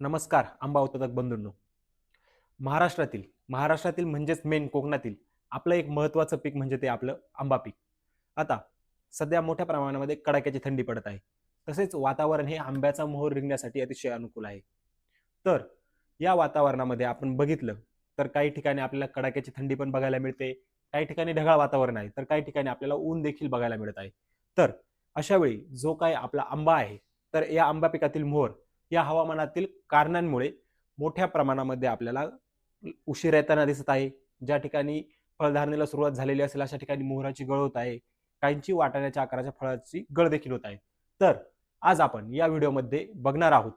नमस्कार आंबा उत्पादक बंधूंनो. महाराष्ट्रातील म्हणजेच मेन कोकणातील आपलं एक महत्त्वाचं पीक म्हणजे ते आपलं आंबा पीक. आता सध्या मोठ्या प्रमाणामध्ये कडाक्याची थंडी पडत आहे. तसेच वातावरण हे आंब्याचा मोहर निघण्यासाठी अतिशय अनुकूल आहे. तर या वातावरणामध्ये आपण बघितलं तर काही ठिकाणी आपल्याला कडाक्याची थंडी पण बघायला मिळते. काही ठिकाणी ढगाळ वातावरण आहे, तर काही ठिकाणी आपल्याला ऊन देखील बघायला मिळत आहे. तर अशा वेळी जो काही आपला आंबा आहे, तर या आंबा पिकातील मोहर या हवामानातील कारणांमुळे मोठ्या प्रमाणामध्ये आपल्याला उशीर येताना दिसत आहे. ज्या ठिकाणी फळधारणेला सुरुवात झालेली असेल अशा ठिकाणी मोहराची गळ होत आहे. काहींची वाटाण्याच्या आकाराच्या फळाची गळ देखील होत आहे. तर आज आपण या व्हिडिओमध्ये बघणार आहोत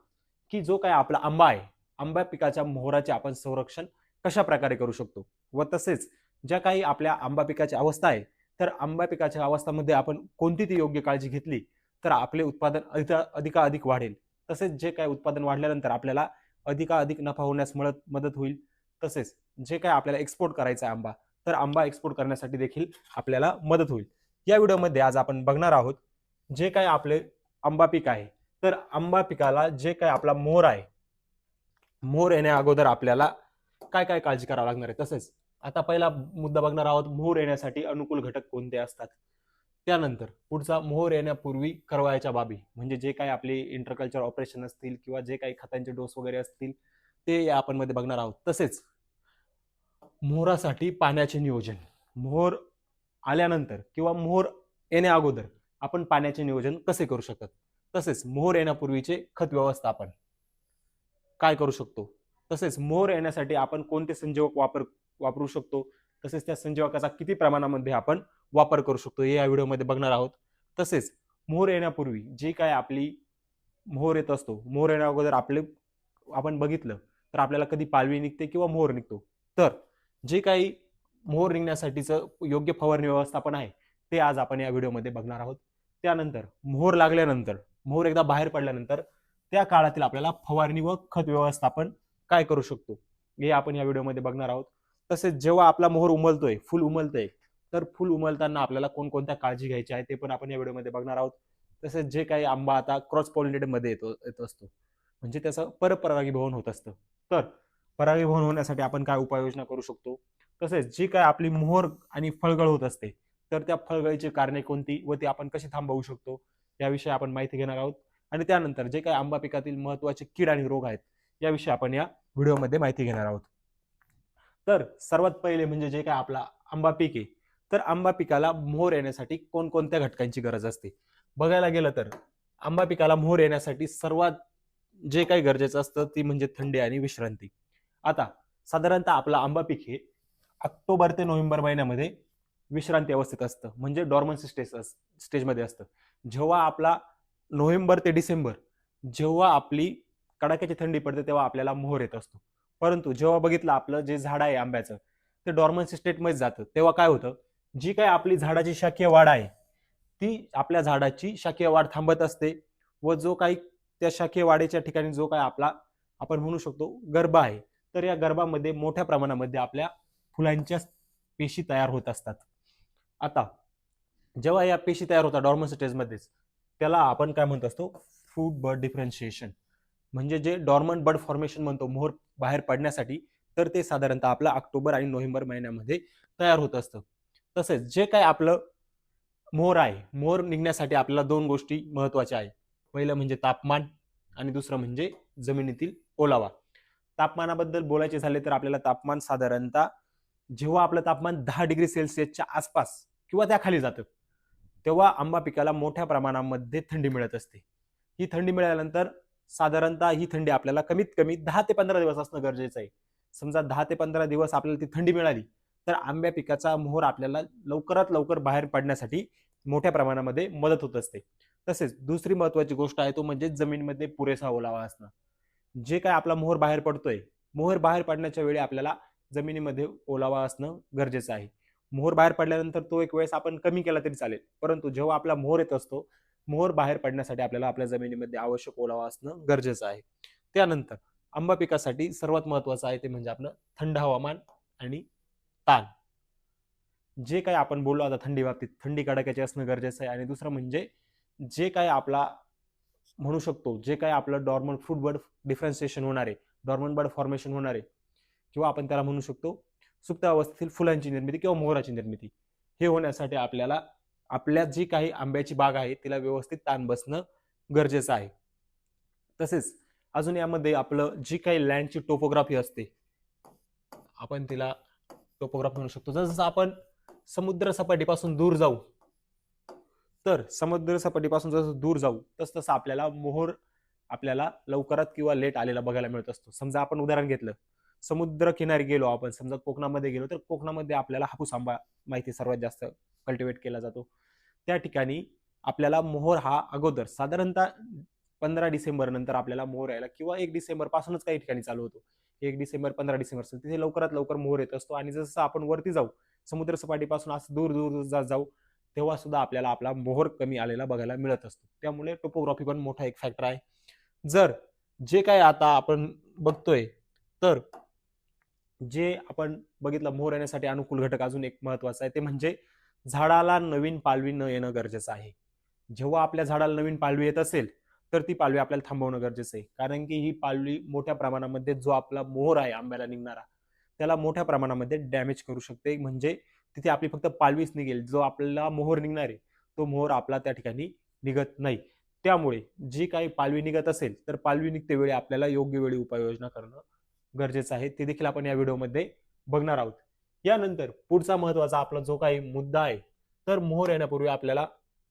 की जो काही आपला आंबा आहे, आंबा पिकाच्या मोहराचे आपण संरक्षण कशा प्रकारे करू शकतो व तसेच ज्या काही आपल्या आंबा पिकाची अवस्था आहे, तर आंबा पिकाच्या अवस्थामध्ये आपण कोणती ती योग्य काळजी घेतली तर आपले उत्पादन अधिकाधिक वाढेल. तसेच जे काही उत्पादन वाढल्यानंतर आपल्याला अधिकाधिक नफा होण्यास मदत होईल. तसेच जे काही आपल्याला एक्सपोर्ट करायचा आहे आंबा, तर आंबा एक्सपोर्ट करण्यासाठी देखील आपल्याला मदत होईल. या व्हिडिओमध्ये आज आपण बघणार आहोत जे काही आपले आंबा पीक आहे, तर आंबा पिकाला जे काही आपला मोहर आहे, मोहर येण्या अगोदर आपल्याला काय काय काळजी करावी लागणार आहे. तसेच आता पहिला मुद्दा बघणार आहोत, मोहर येण्यासाठी अनुकूल घटक कोणते असतात. त्यानंतर पुढचा मोहर येण्यापूर्वी करवायच्या बाबी म्हणजे जे काही आपले इंटरकल्चर ऑपरेशन असतील किंवा जे काही खतांचे डोस वगैरे असतील ते या आपण मध्ये बघणार आहोत. तसेच मोहरासाठी पाण्याचे नियोजन, मोहर आल्यानंतर किंवा मोहर येण्या अगोदर आपण पाण्याचे नियोजन कसे करू शकतात. तसेच मोहर येण्यापूर्वीचे खत व्यवस्थापन काय करू शकतो. तसेच मोहर येण्यासाठी आपण कोणते संजीवक वापरू शकतो. तसेच त्या संजीवकाचा किती प्रमाणामध्ये आपण वापर करू शकतो हे या व्हिडिओमध्ये बघणार आहोत. तसेच मोहर येण्यापूर्वी जी काय आपली मोहर येत असतो, मोहर येण्या अगोदर आपण बघितलं तर आपल्याला कधी पालवी निघते किंवा मोहर निघतो. तर जे काही मोहर निघण्यासाठीचं योग्य फवारणी व्यवस्थापन आहे ते आज आपण या व्हिडिओमध्ये बघणार आहोत. त्यानंतर मोहर लागल्यानंतर, मोहर एकदा बाहेर पडल्यानंतर त्या काळातील आपल्याला फवारणी व खत व्यवस्थापन काय करू शकतो हे आपण या व्हिडिओमध्ये बघणार आहोत. तसेच जेव्हा आपला मोहर उमलतोय, फुल उमलतंय, तर फुल उमलताना आपल्याला कोणकोणत्या काळजी घ्यायची आहे ते पण आपण या व्हिडिओमध्ये बघणार आहोत. तसेच जे काही आंबा आता क्रॉस पॉलिनेटेड मध्ये येत असतो म्हणजे त्याचं परपरागीभवन होत असतं, तर परागीभवन होण्यासाठी आपण काय उपाययोजना करू शकतो. तसेच जी काय आपली मोहर आणि फळगळ होत असते, तर त्या फळगळीची कारणे कोणती व ती आपण कशी थांबवू शकतो याविषयी आपण माहिती घेणार आहोत. आणि त्यानंतर जे काही आंबा पिकातील महत्वाचे कीड आणि रोग आहेत याविषयी आपण या व्हिडिओमध्ये माहिती घेणार आहोत. तर सर्वात पहिले म्हणजे जे काय आपला आंबा पीक आहे, तर आंबा पिकाला मोहर येण्यासाठी कोणकोणत्या घटकांची गरज असते. बघायला गेलं तर आंबा पिकाला मोहर येण्यासाठी सर्वात जे काही गरजेचं असतं ती म्हणजे थंडी आणि विश्रांती. आता साधारणतः आपला आंबा पीक हे ऑक्टोबर ते नोव्हेंबर महिन्यामध्ये विश्रांती अवस्थेत असतं म्हणजे डॉर्मन्सी स्टेजमध्ये असतं. जेव्हा आपला नोव्हेंबर ते डिसेंबर जेव्हा आपली कडाक्याची थंडी पडते तेव्हा आपल्याला मोहर येत असतो. परंतु जेव्हा बघितलं आपलं जे झाड आहे आंब्याचं ते डॉर्मन्सी स्टेटमध्ये जातं तेव्हा काय होतं, जी काही आपली झाडाची शाखीय वाढ आहे ती आपल्या झाडाची शाखीय वाढ थांबत असते व जो काही त्या शाखीय वाढीच्या ठिकाणी जो काही आपला आपण म्हणू शकतो गर्भ आहे, तर या गर्भामध्ये मोठ्या प्रमाणामध्ये आपल्या फुलांच्या पेशी तयार होत असतात. आता जेव्हा या पेशी तयार होतात डॉर्मन्सी स्टेजमध्येच त्याला आपण काय म्हणत असतो, फ्रूट बड डिफरन्शिएशन म्हणजे जे डॉर्मंट बड फॉर्मेशन म्हणतो मोहर बाहेर पडण्यासाठी, तर ते साधारणतः आपलं ऑक्टोबर आणि नोव्हेंबर महिन्यामध्ये तयार होत असतं. तसेच जे काय आपलं मोहर आहे, मोहर निघण्यासाठी आपल्याला दोन गोष्टी महत्वाच्या आहेत. पहिलं म्हणजे तापमान आणि दुसरं म्हणजे जमिनीतील ओलावा. तापमानाबद्दल बोलायचे झाले तर आपल्याला तापमान साधारणतः जेव्हा आपलं तापमान 10 डिग्री सेल्सिअसच्या आसपास किंवा त्याखाली जातं तेव्हा आंबा पिकाला मोठ्या प्रमाणामध्ये थंडी मिळत असते. ही थंडी मिळाल्यानंतर साधारणतः ही थंडी आपल्याला कमीत कमी 10 ते 15 दिवस असणं गरजेचं आहे. समजा 10 ते 15 दिवस आपल्याला ती थंडी मिळाली तर आंब्या पिकाचा मोहर आपल्याला लवकरात लवकर बाहेर पडण्यासाठी मोठ्या प्रमाणामध्ये मदत होत असते. तसेच दुसरी महत्वाची गोष्ट आहे तो म्हणजे जमिनीमध्ये पुरेसा ओलावा असणं. जे काय आपला मोहर बाहेर पडतोय, मोहर बाहेर पडण्याच्या वेळी आपल्याला जमिनीमध्ये ओलावा असणं गरजेचं आहे. मोहर बाहेर पडल्यानंतर तो एक वेळेस आपण कमी केला तरी चालेल, परंतु जेव्हा आपला मोहर येत असतो, मोहर बाहेर पडण्यासाठी आपल्याला आपल्या जमिनीमध्ये आवश्यक ओलावा असणं गरजेचं आहे. त्यानंतर आंबा पिकासाठी सर्वात महत्वाचं आहे ते म्हणजे आपलं थंड हवामान आणि ताण. जे काही आपण बोललो आता थंडी बाबतीत, थंडी कडाक्याची असणं गरजेचं आहे आणि दुसरं म्हणजे जे काही आपला म्हणू शकतो जे काय आपलं डॉर्मंट फ्रूट बड डिफरन्सिएशन होणार आहे, डॉर्मंट बड फॉर्मेशन होणार आहे, किंवा आपण त्याला म्हणू शकतो सुप्त अवस्थेतील फुलांची निर्मिती किंवा मोहराची निर्मिती, हे होण्यासाठी आपल्याला आपल्या जी काही आंब्याची बाग आहे तिला व्यवस्थित ताण बसणं गरजेचं आहे. तसेच अजून यामध्ये आपलं जी काही लँडची टोपोग्राफी असते, आपण तिला टोपोग्राफी म्हणू शकतो. जसं आपण समुद्र सपाटीपासून दूर जाऊ, तर समुद्र सपाटीपासून जसं दूर जाऊ तसं आपल्याला मोहोर आपल्याला लवकरात किंवा लेट आलेला बघायला मिळत असतो. समजा आपण उदाहरण घेतलं, समुद्र किनारी गेलो आपण, समजा कोकणामध्ये गेलो, तर कोकणामध्ये आपल्याला हापूस आंबा माहिती सर्वात जास्त कल्टिवेट केला जातो. त्या ठिकाणी आपल्याला मोहोर हा अगोदर साधारणतः 15 डिसेंबर नंतर आपल्याला मोहोर यायला, किंवा 1 डिसेंबर पासूनच काही ठिकाणी चालू होतो. 1 डिसेंबर 15 डिसेंबर तिथे लवकरात लवकर मोहोर येत असतो. आणि जसं आपण वरती जाऊ, समुद्र सपाटीपासून असं दूर दूर जाऊ, तेव्हा सुद्धा आपल्याला आपला मोहोर कमी आलेला बघायला मिळत असतो. त्यामुळे टोपोग्राफी पण मोठा एक फॅक्टर आहे. जर जे काय आता आपण बघतोय, तर जे आपण बघितलं मोहोर येण्यासाठी अनुकूल घटक अजून एक महत्वाचा आहे, ते म्हणजे झाडाला नवीन पालवी न येणं गरजेचं आहे. जेव्हा आपल्या झाडाला नवीन पालवी येत असेल तर ती पालवी आपल्याला थांबवणं गरजेचं आहे. कारण की ही पालवी मोठ्या प्रमाणामध्ये जो आपला मोहोर आहे आंब्याला निघणारा, त्याला मोठ्या प्रमाणामध्ये डॅमेज करू शकते. म्हणजे तिथे आपली फक्त पालवीच निघेल, जो आपल्याला मोहोर निघणार आहे तो मोहोर आपला त्या ठिकाणी निघत नाही. त्यामुळे जी काही पालवी निघत असेल तर पालवी निघते वेळी आपल्याला योग्य वेळी उपाययोजना करणं गरजेचं आहे. ते देखील आपण या व्हिडिओमध्ये बघणार आहोत. यानंतर पुढचा महत्वाचा आपला जो काही मुद्दा आहे, तर मोहोर येण्यापूर्वी आपल्याला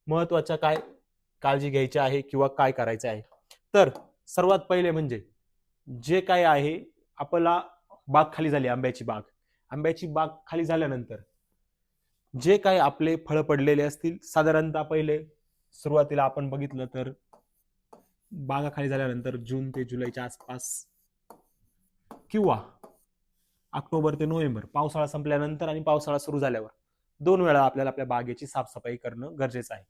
महत्वाच्या काय काळजी घ्यायची आहे किंवा काय करायचं आहे. तर सर्वात पहिले म्हणजे जे काय आहे, आपला बाग खाली झाली, आंब्याची बाग खाली झाल्यानंतर जे काही आपले फळं पडलेले असतील, साधारणतः पहिले सुरुवातीला आपण बघितलं तर बागा खाली झाल्यानंतर जून ते जुलैच्या आसपास किंवा ऑक्टोबर ते नोव्हेंबर, पावसाळा संपल्यानंतर आणि पावसाळा सुरू झाल्यावर 2 वेळा आपल्याला आपल्या बागेची साफसफाई करणं गरजेचं आहे.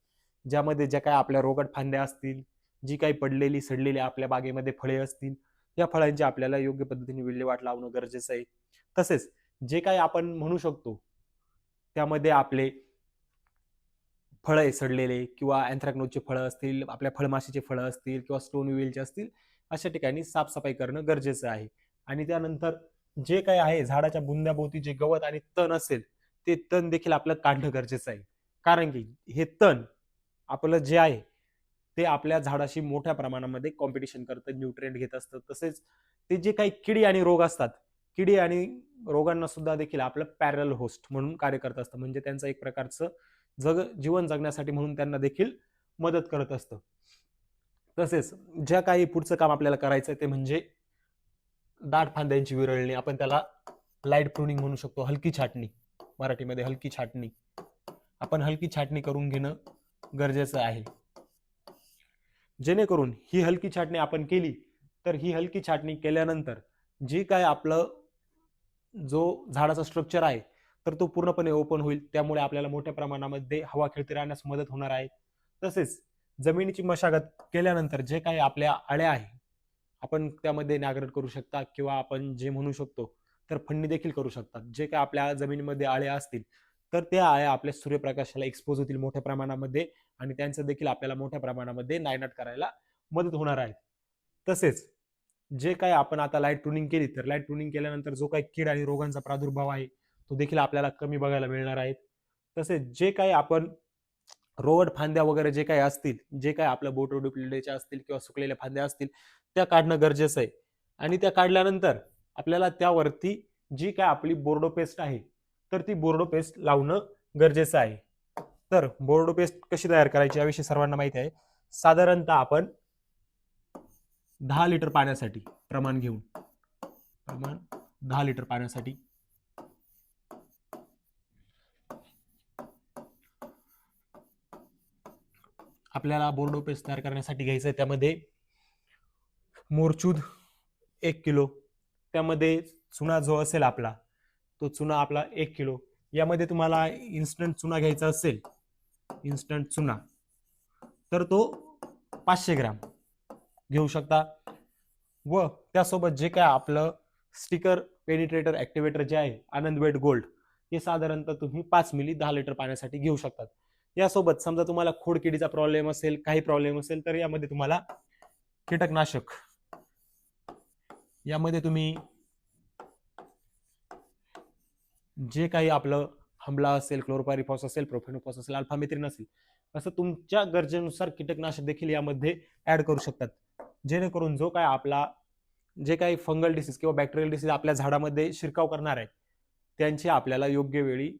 ज्यामध्ये ज्या काही आपल्या रोगट फांद्या असतील, जी काही पडलेली सडलेली आपल्या बागेमध्ये फळे असतील, या फळांची आपल्याला योग्य पद्धतीने विल्हेवाट लावणं गरजेचं आहे. तसेच जे काही आपण म्हणू शकतो त्यामध्ये आपले फळं सडलेले किंवा अँथ्रॅकनोजचे फळं असतील, आपल्या फळमाशीचे फळं असतील किंवा स्टोन विलचे असतील, अशा ठिकाणी साफसफाई करणं गरजेचं आहे. आणि त्यानंतर जे काही आहे झाडाच्या बुंद्याभोवती जे गवत आणि तण असेल, ते तण देखील आपलं काढणं गरजेचं आहे. कारण की हे तण आपलं जे आहे ते आपल्या झाडाशी मोठ्या प्रमाणामध्ये कॉम्पिटिशन करतं, न्यूट्रिएंट घेत असतं. तसेच ते जे काही किडी आणि रोग असतात, किडी आणि रोगांना सुद्धा देखील आपलं पॅरल होस्ट म्हणून कार्य करत असतं. म्हणजे त्यांचं एक प्रकारचं जीवन जगण्यासाठी म्हणून त्यांना देखील मदत करत असतं. तसेच ज्या काही पुढचं काम आपल्याला करायचं ते म्हणजे दाट फांद्यांची विरळणी, आपण त्याला लाईट प्रूनिंग म्हणू शकतो, हलकी छाटणी, मराठीमध्ये हलकी छाटणी. आपण हलकी छाटणी करून घेणं गरजेचं आहे. जेणेकरून ही हलकी छाटणी आपण केली, तर ही हलकी छाटणी केल्यानंतर जी काय आपलं जो झाडाचा स्ट्रक्चर आहे तर तो पूर्णपणे ओपन होईल. त्यामुळे आपल्याला मोठ्या प्रमाणामध्ये हवा खेळती राहण्यास मदत होणार आहे. तसेच जमिनीची मशागत केल्यानंतर जे काही आपल्या अळ्या आहे आपण त्यामध्ये नांगरट करू शकता, किंवा आपण जे म्हणू शकतो तर फन्नी देखील करू शकतात. जे काही आपल्या जमिनीमध्ये अळ्या असतील तर त्या अळ्या आपल्या सूर्यप्रकाशाला एक्सपोज होतील मोठ्या प्रमाणामध्ये, आणि त्यांचं देखील आपल्याला मोठ्या प्रमाणामध्ये नायनाट करायला मदत होणार आहे. तसेच जे काही आपण आता लाईट प्रूनिंग केली, तर लाईट प्रूनिंग केल्यानंतर जो काही कीड आणि रोगांचा प्रादुर्भाव आहे तो देखील आपल्याला कमी बघायला मिळणार आहे. तसेच जे काही आपण रोगट फांद्या वगैरे जे काही असतील, जे काही आपल्या बोटोडिप्लिडेच्या असतील किंवा सुकलेल्या फांद्या असतील, त्या काढणं गरजेचं आहे. आणि त्या काढल्यानंतर आपल्याला त्यावरती जी काय आपली बोर्डो पेस्ट आहे तर ती बोर्डो पेस्ट लावणं गरजेचं आहे. तर बोर्डो पेस्ट कशी तयार करायची याविषयी सर्वांना माहिती आहे. साधारणतः आपण 10 लिटर पाण्यासाठी प्रमाण 10 लिटर पाण्यासाठी आपल्याला बोर्डो पेस्ट तयार करण्यासाठी घ्यायचं आहे. त्यामध्ये मोरचूद 1 किलो, त्यामध्ये चुना जो असेल आपला तो चुना आपला 1 किलो. यामध्ये तुम्हाला इन्स्टंट चुना घ्यायचा असेल, इन्स्टंट चुना, तर तो 500 ग्राम घेऊ शकता. व त्यासोबत जे काय आपलं स्टिकर पेनिट्रेटर ऍक्टिव्हेटर जे आहे आनंद वेट गोल्ड, हे साधारणतः तुम्ही 5 मिली 10 लिटर पाण्यासाठी घेऊ शकतात. यासोबत समजा तुम्हाला खोडकिडीचा प्रॉब्लेम असेल, काही प्रॉब्लेम असेल, तर यामध्ये तुम्हाला कीटकनाशक, यामध्ये तुम्ही जे काही आपलं हमला असेल, क्लोरोपायरिफॉस असेल, प्रोफेनोफॉस असेल, अल्फामिथ्रिन असेल, असं तुमच्या गरजेनुसार कीटकनाशक देखील यामध्ये ऍड करू शकतात, जेणेकरून जो काय आपला जे काही फंगल डिसीज किंवा बॅक्टेरियल डिसीज आपल्या झाडामध्ये शिरकाव करणार आहे त्यांची आपल्याला योग्य वेळी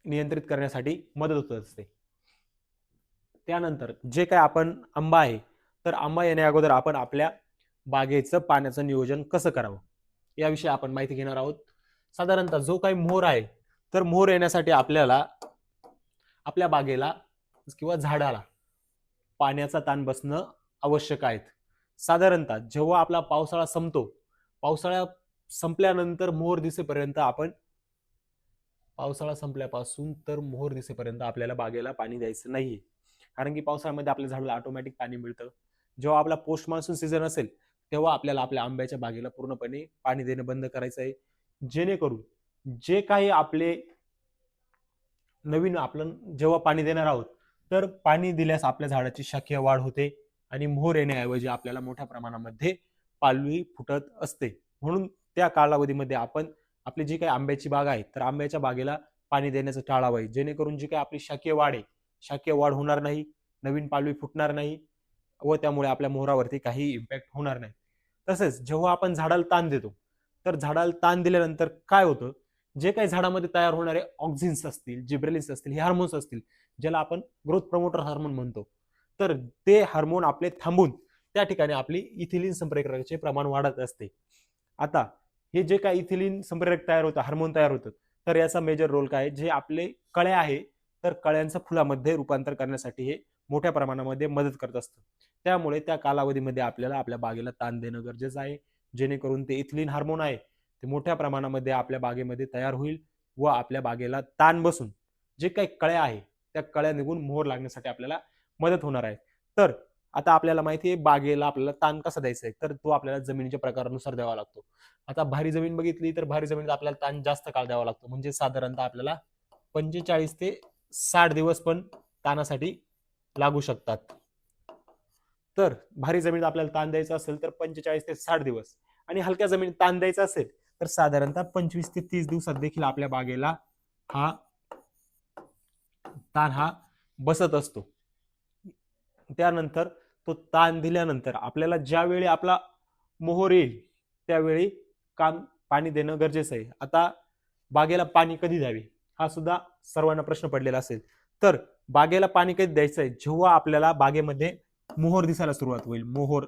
नियंत्रित करण्यासाठी मदत होत असते. त्यानंतर जे काय आपण आंबा आहे, तर आंबा येण्या अगोदर आपण आपल्या बागेचं पाण्याचं नियोजन कसं करावं याविषयी आपण माहिती घेणार आहोत. साधारणतः जो काही मोहर आहे, तर मोहर येण्यासाठी आपल्याला आपल्या बागेला किंवा झाडाला पाण्याचा ताण बसणं आवश्यक आहे. साधारणतः जेव्हा आपला पावसाळा संपतो, पावसाळा संपल्यानंतर मोहर दिसेपर्यंत आपण पावसाळा संपल्यापासून तर मोहर दिसेपर्यंत आपल्याला बागेला पाणी द्यायचं नाहीये, कारण की पावसाळ्यामध्ये आपल्या झाडाला ऑटोमॅटिक पाणी मिळतं. जेव्हा आपला पोस्ट मान्सून सीझन असेल तेव्हा आपल्याला आपल्या आंब्याच्या बागेला पूर्णपणे पाणी देणं बंद करायचं आहे, जेणेकरून जे काही आपले नवीन आपण जेव्हा पाणी देणार आहोत तर पाणी दिल्यास आपल्या झाडाची शाखीय वाढ होते आणि मोहर येण्याऐवजी आपल्याला मोठ्या प्रमाणामध्ये पालवी फुटत असते. म्हणून त्या कालावधीमध्ये आपण आपली जी काही आंब्याची बाग आहे तर आंब्याच्या बागेला पाणी देण्याचं टाळावं, जेणेकरून जी काही आपली शाखीय वाढ आहे, शाखीय वाढ होणार नाही, नवीन पालवी फुटणार नाही व त्यामुळे आपल्या मोहरावरती काही इम्पॅक्ट होणार नाही. तसेच जेव्हा आपण झाडाला ताण देतो तर झाडाला ताण दिल्यानंतर काय होतं, जे काही झाडामध्ये तयार होणारे ऑक्झिन्स असतील, जिब्रेलिन्स असतील, हे हार्मोन्स असतील, ज्याला आपण ग्रोथ प्रमोटर हार्मोन म्हणतो, तर ते हार्मोन आपले थांबून त्या ठिकाणी आपली इथिलीन संप्रेरकाचे प्रमाण वाढत असते. आता हे जे काही इथिलीन संप्रेरक तयार होतं, हार्मोन तयार होतं, तर याचा मेजर रोल काय, जे आपले कळ्या आहे तर कळ्यांचं फुलामध्ये रूपांतर करण्यासाठी हे मोठ्या प्रमाणामध्ये मदत करत असतं. त्यामुळे त्या कालावधीमध्ये आपल्याला आपल्या बागेला ताण देणं गरजेचं आहे, जेणेकरून ते इथिलीन हार्मोन आहे ते मोठ्या प्रमाणामध्ये आपल्या बागेमध्ये तयार होईल व आपल्या बागेला ताण बसून जे काही कळ्या आहे त्या कळ्या निघून मोहर लागण्यासाठी आपल्याला मदत होणार आहे. तर आता आपल्याला माहिती आहे बागेला आपल्याला ताण कसा द्यायचा आहे, तर तो आपल्याला जमिनीच्या प्रकारानुसार द्यावा लागतो. आता भारी जमीन बघितली तर भारी जमिनीत आपल्याला ताण जास्त काळ द्यावा लागतो, म्हणजे साधारणतः आपल्याला 45 ते 60 दिवस पण ताणासाठी लागू शकतात. तर भारी जमिनीत आपल्याला ताण द्यायचा असेल तर 45 ते 60 दिवस, आणि हलक्या जमिनीत ताण द्यायचा असेल तर साधारणतः 25 ते 30 दिवसात देखील आपल्या बागेला हा ताण हा बसत असतो. त्यानंतर तो ताण दिल्यानंतर आपल्याला ज्यावेळी आपला मोहर येईल त्यावेळी पाणी देणं गरजेचं आहे. आता बागेला पाणी कधी द्यावे हा सुद्धा सर्वांना प्रश्न पडलेला असेल. तर बागेला पाणी कधी द्यायचं आहे, जेव्हा आपल्याला बागेमध्ये मोहर दिसायला सुरुवात होईल, मोहर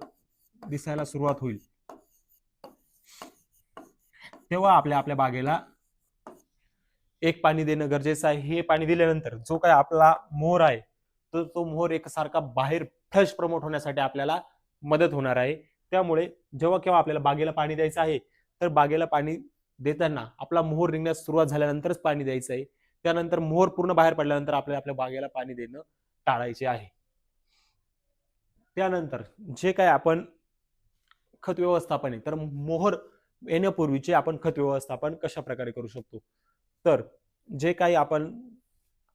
दिसायला सुरुवात होईल तेव्हा आपल्या बागेला एक पाणी देणं गरजेचं आहे. हे पाणी दिल्यानंतर जो काही आपला मोहर आहे तर तो मोहर एकसारखा बाहेर फ्रेश प्रमोट होण्यासाठी आपल्याला मदत होणार आहे. त्यामुळे जेव्हा केव्हा आपल्याला बागेला पाणी द्यायचं आहे तर बागेला पाणी देताना आपला मोहर निघण्यास सुरुवात झाल्यानंतरच पाणी द्यायचं आहे. त्यानंतर मोहर पूर्ण बाहेर पडल्यानंतर आपल्याला आपल्या बागेला पाणी देणं टाळायचे आहे. त्यानंतर जे काय आपण खत व्यवस्थापन आहे, तर मोहर येण्यापूर्वीचे आपण खत व्यवस्थापन कशा प्रकारे करू शकतो, तर जे काही आपण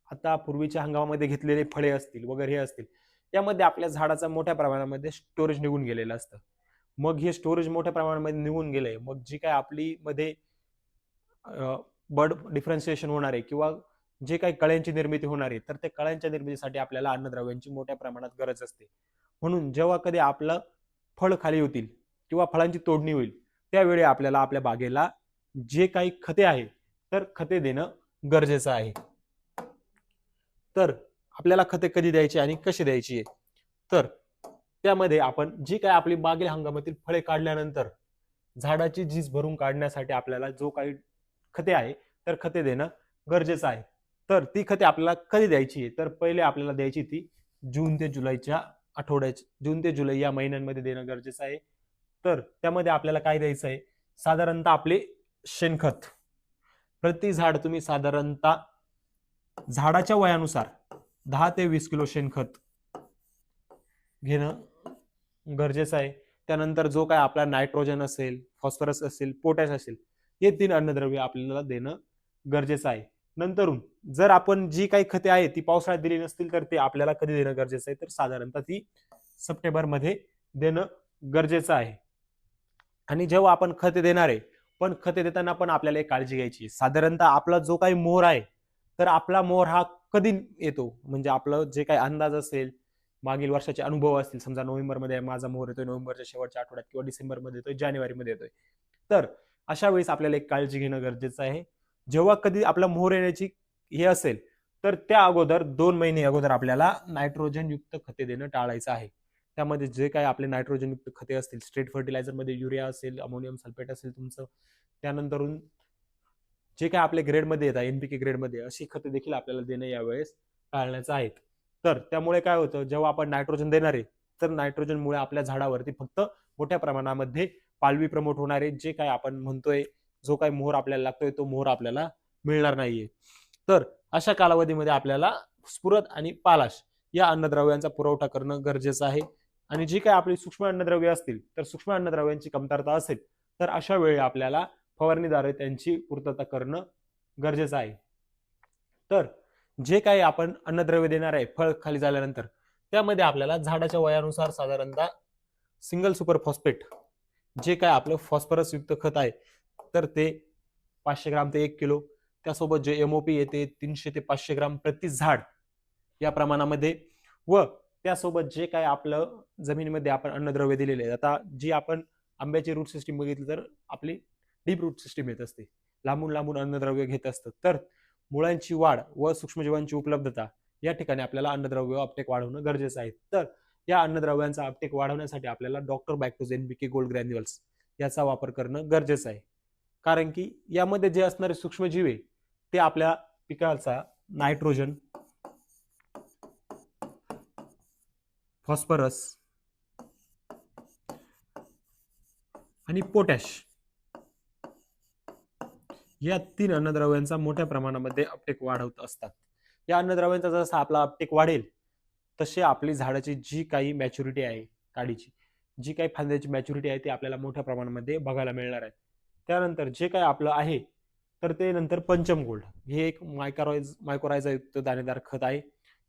आता पूर्वीच्या हंगामामध्ये घेतलेले फळे असतील वगैरे हे असतील यामध्ये आपल्या झाडाचा मोठ्या प्रमाणामध्ये स्टोरेज निघून गेलेलं असतं. मग हे स्टोरेज मोठ्या प्रमाणामध्ये निघून गेलंय, मग जी काय आपली मध्ये बर्ड डिफरन्शिएशन होणार आहे किंवा जे काही कळ्यांची निर्मिती होणार आहे तर त्या कळ्यांच्या निर्मितीसाठी आपल्याला अन्नद्रव्यांची मोठ्या प्रमाणात गरज असते. म्हणून जेव्हा कधी आपलं फळ खाली होतील किंवा फळांची तोडणी होईल त्यावेळी आपल्याला आपल्या बागेला जे काही खते आहे तर खते देणं गरजेचं आहे. तर आपल्याला खते कधी द्यायची आणि कशी द्यायची आहे, तर त्यामध्ये आपण जी काही आपली मागील हंगामातील फळे काढल्यानंतर झाडाची झीज भरून काढण्यासाठी आपल्याला जो काही खते आहे तर खते देणं गरजेचं आहे. तर ती खते आपल्याला कधी द्यायची आहे, तर पहिले आपल्याला द्यायची ती जून ते जुलैच्या आठवड्याची, जून ते जुलै या महिन्यांमध्ये देणं गरजेचं आहे. तर त्यामध्ये आपल्याला काय द्यायचं आहे, साधारणतः आपले शेणखत प्रति झाड तुम्ही साधारणतः झाडाच्या वयानुसार 10 ते 20 किलो शेणखत घेणं गरजेचं आहे. त्यानंतर जो काय आपला नायट्रोजन असेल, फॉस्फरस असेल, पोटॅश असेल, हे 3 अन्नद्रव्य आपल्याला देणं गरजेचं आहे. नंतरून जर आपण जी काही खते आहे ती पावसाळ्यात दिली नसतील तर ते आपल्याला कधी देणं गरजेचं आहे, तर साधारणतः ती सप्टेंबरमध्ये देणं गरजेचं आहे. आणि जेव्हा आपण खते देणार आहे, पण खते देताना पण आपल्याला एक काळजी घ्यायची. साधारणतः आपला जो काही मोहर आहे, तर आपला मोहर हा कधी येतो, म्हणजे आपलं जे काही अंदाज असेल, मागील वर्षाचे अनुभव असतील, समजा नोव्हेंबरमध्ये माझा मोहर येतोय, नोव्हेंबरच्या शेवटच्या आठवड्यात किंवा डिसेंबरमध्ये येतोय, जानेवारीमध्ये येतोय. तर अशा वेळेस आपल्याला एक काळजी घेणं गरजेचं आहे. जेव्हा कधी आपला मोहर येण्याची हे असेल, तर त्या अगोदर 2 महिने अगोदर आपल्याला नायट्रोजन युक्त खते देणं टाळायचं आहे. त्यामध्ये जे काही आपले नायट्रोजन युक्त खते असतील, स्ट्रेट फर्टिलायझरमध्ये युरिया असेल, अमोनियम सल्फेट असेल तुमचं, त्यानंतरून जे काही आपल्या ग्रेडमध्ये येतात, एनपीके ग्रेडमध्ये, अशी खते देखील आपल्याला देणं यावेळेस टाळण्याचं आहे. तर त्यामुळे काय होतं, जेव्हा आपण नायट्रोजन देणार आहे, तर नायट्रोजनमुळे आपल्या झाडावरती फक्त मोठ्या प्रमाणामध्ये पालवी प्रमोट होणारे जे काही आपण म्हणतोय, जो काही मोहर आपल्याला लागतोय, तो मोहर आपल्याला मिळणार नाहीये. तर अशा कालावधीमध्ये आपल्याला स्फुरद आणि पालाश या अन्नद्रव्यांचा पुरवठा करणं गरजेचं आहे. आणि जी काही आपली सूक्ष्म अन्नद्रव्य असतील, तर सूक्ष्म अन्नद्रव्यांची कमतरता असेल, तर अशा वेळी आपल्याला फवारणीद्वारे त्यांची पूर्तता करणं गरजेचं आहे. तर जे काही आपण अन्नद्रव्य देणार आहे फळ खाली झाल्यानंतर, त्यामध्ये आपल्याला झाडाच्या वयानुसार साधारणतः सिंगल सुपर फॉस्फेट जे काय आपलं फॉस्फरस युक्त खत आहे, तर ते 500 ग्राम ते 1 किलो, त्यासोबत जे एमओपी येते 300 ते 500 ग्राम प्रति झाड या प्रमाणामध्ये, व त्यासोबत जे काय आपलं जमिनीमध्ये आपण अन्नद्रव्य दिलेले आहे. आता जी आपण आंब्याची रूट सिस्टीम बघितली तर आपली डीप रूट सिस्टीम येत असते, लांबून लांबून अन्नद्रव्य घेत असतं. तर मुळांची वाढ व सूक्ष्मजीवांची उपलब्धता या ठिकाणी आपल्याला अन्नद्रव्य अपटेक वाढवणं गरजेचं आहे. तर या अन्नद्रव्यांचा अपटेक वाढवण्यासाठी आपल्याला डॉक्टर बॅक्टोज एनपीके गोल्ड ग्रॅन्युअल्स याचा वापर करणं गरजेचं आहे. कारण की यामध्ये जे असणारे सूक्ष्मजीव आहे ते आपल्या पिकाचा नायट्रोजन, फॉस्फरस आणि पोटॅश या 3 अन्नद्रव्यांचा मोठ्या प्रमाणामध्ये अपटेक वाढवत असतात. या अन्नद्रव्यांचा जसा आपला अपटेक वाढेल, तसे आपली झाडाची जी काही मॅच्युरिटी आहे, काडीची जी काही फांद्याची मॅच्युरिटी आहे ती आपल्याला मोठ्या प्रमाणामध्ये बघायला मिळणार आहे. त्यानंतर जे काही आपलं आहे, तर ते नंतर पंचम गोल्ड हे एक मायक्रोरायझा युक्त दाणेदार खत आहे.